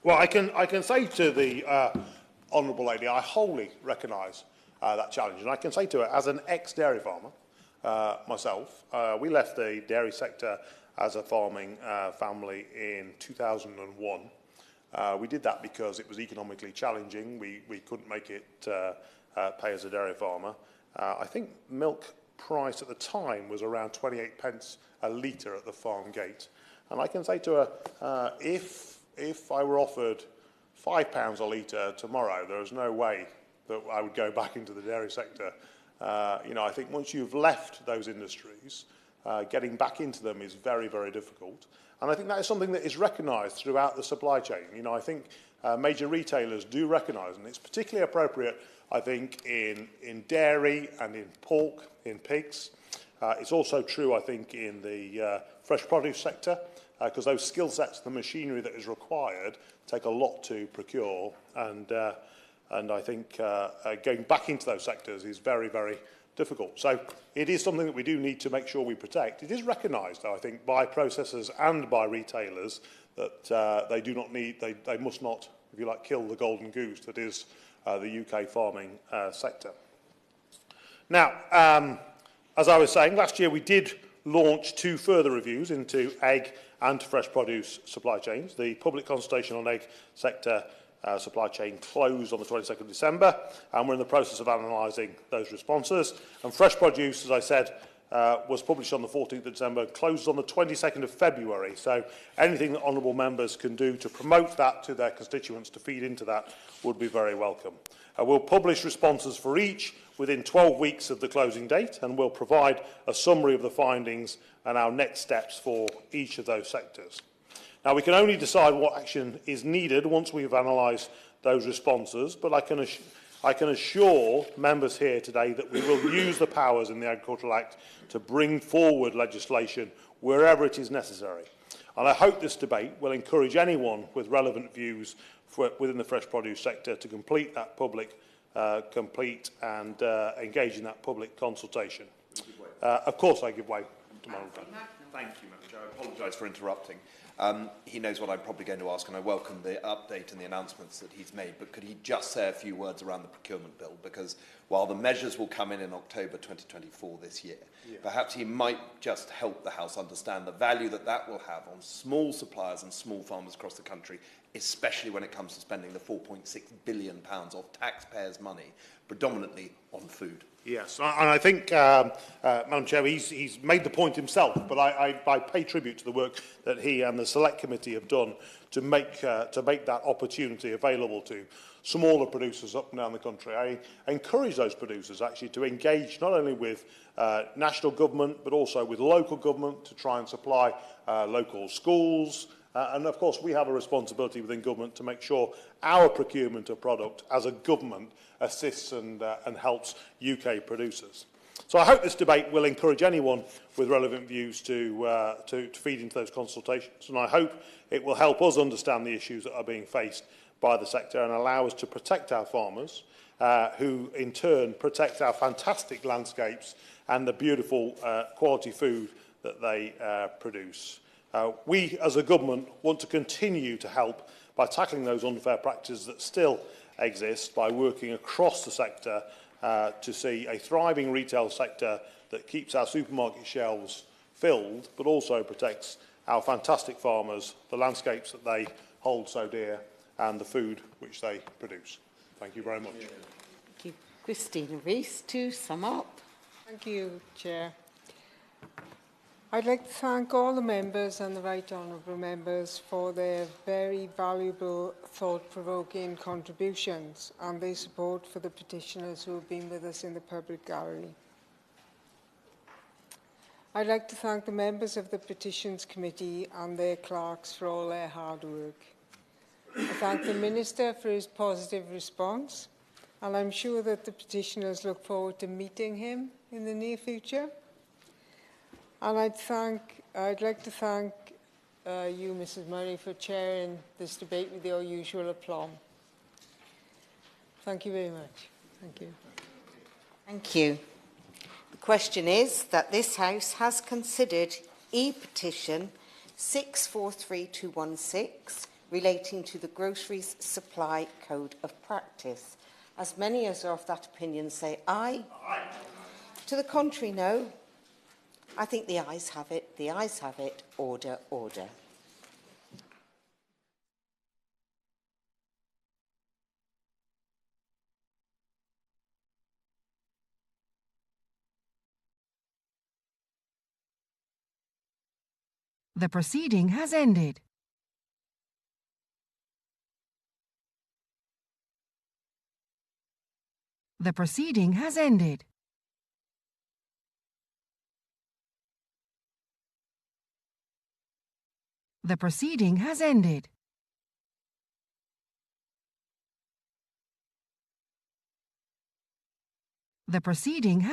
Well, I can say to the Honourable Lady, I wholly recognise that challenge, and I can say to her, as an ex-dairy farmer, myself, we left the dairy sector as a farming family in 2001. We did that because it was economically challenging. We couldn't make it pay as a dairy farmer. I think milk price at the time was around 28 pence a litre at the farm gate. And I can say to her, if I were offered £5 a litre tomorrow, there is no way that I would go back into the dairy sector. I think once you've left those industries, getting back into them is very, very difficult. And I think that is something that is recognised throughout the supply chain. I think major retailers do recognise, and it's particularly appropriate, I think, in dairy and in pork, in pigs. It's also true, I think, in the fresh produce sector, because those skill sets, the machinery that is required, take a lot to procure. And I think going back into those sectors is very, very difficult. So it is something that we do need to make sure we protect. It is recognised, though, I think, by processors and by retailers that they must not, if you like, kill the golden goose that is the UK farming sector. Now, as I was saying, last year we did launch 2 further reviews into egg and fresh produce supply chains. The public consultation on egg sector supply chain closed on the 22nd of December, and we're in the process of analysing those responses. And fresh produce, as I said, was published on the 14th of December, closed on the 22nd of February. So anything that honourable members can do to promote that to their constituents, to feed into that, would be very welcome. We'll publish responses for each within 12 weeks of the closing date, and we'll provide a summary of the findings and our next steps for each of those sectors. Now, we can only decide what action is needed once we've analysed those responses, but I can assure members here today that we will use the powers in the Agricultural Act to bring forward legislation wherever it is necessary. And I hope this debate will encourage anyone with relevant views within the fresh produce sector to complete that public engage in that public consultation. Of course, I give way to my own friend. Thank you, Madam Chair. I apologise for interrupting. He knows what I'm probably going to ask, and I welcome the update and the announcements that he's made, but could he just say a few words around the procurement bill? Because while the measures will come in October 2024 this year, perhaps he might just help the House understand the value that that will have on small suppliers and small farmers across the country, especially when it comes to spending the £4.6 billion of taxpayers' money, predominantly on food. Yes, and I think, Madam Chair, he's made the point himself, but I pay tribute to the work that he and the Select Committee have done to make that opportunity available to smaller producers up and down the country. I encourage those producers actually to engage not only with national government, but also with local government to try and supply local schools. And of course, we have a responsibility within government to make sure our procurement of product as a government assists and helps UK producers. So I hope this debate will encourage anyone with relevant views to feed into those consultations. And I hope it will help us understand the issues that are being faced by the sector and allow us to protect our farmers, who in turn protect our fantastic landscapes and the beautiful quality food that they produce. We, as a government, want to continue to help by tackling those unfair practices that still exist, by working across the sector to see a thriving retail sector that keeps our supermarket shelves filled, but also protects our fantastic farmers, the landscapes that they hold so dear, and the food which they produce. Thank you very much. Thank you. Christina Rees, to sum up. Thank you, Chair. I'd like to thank all the members and the right honourable members for their very valuable, thought-provoking contributions and their support for the petitioners who have been with us in the public gallery. I'd like to thank the members of the Petitions Committee and their clerks for all their hard work. I thank the Minister for his positive response, and I'm sure that the petitioners look forward to meeting him in the near future. And I'd like to thank you, Mrs. Murray, for chairing this debate with your usual aplomb. Thank you very much. Thank you. Thank you. The question is that this House has considered E-petition 643216 relating to the Groceries Supply Code of Practice. As many as are of that opinion say aye. Aye. To the contrary, no. I think the ayes have it. The ayes have it. Order, order. The proceeding has ended. The proceeding has ended. The proceeding has ended. The proceeding has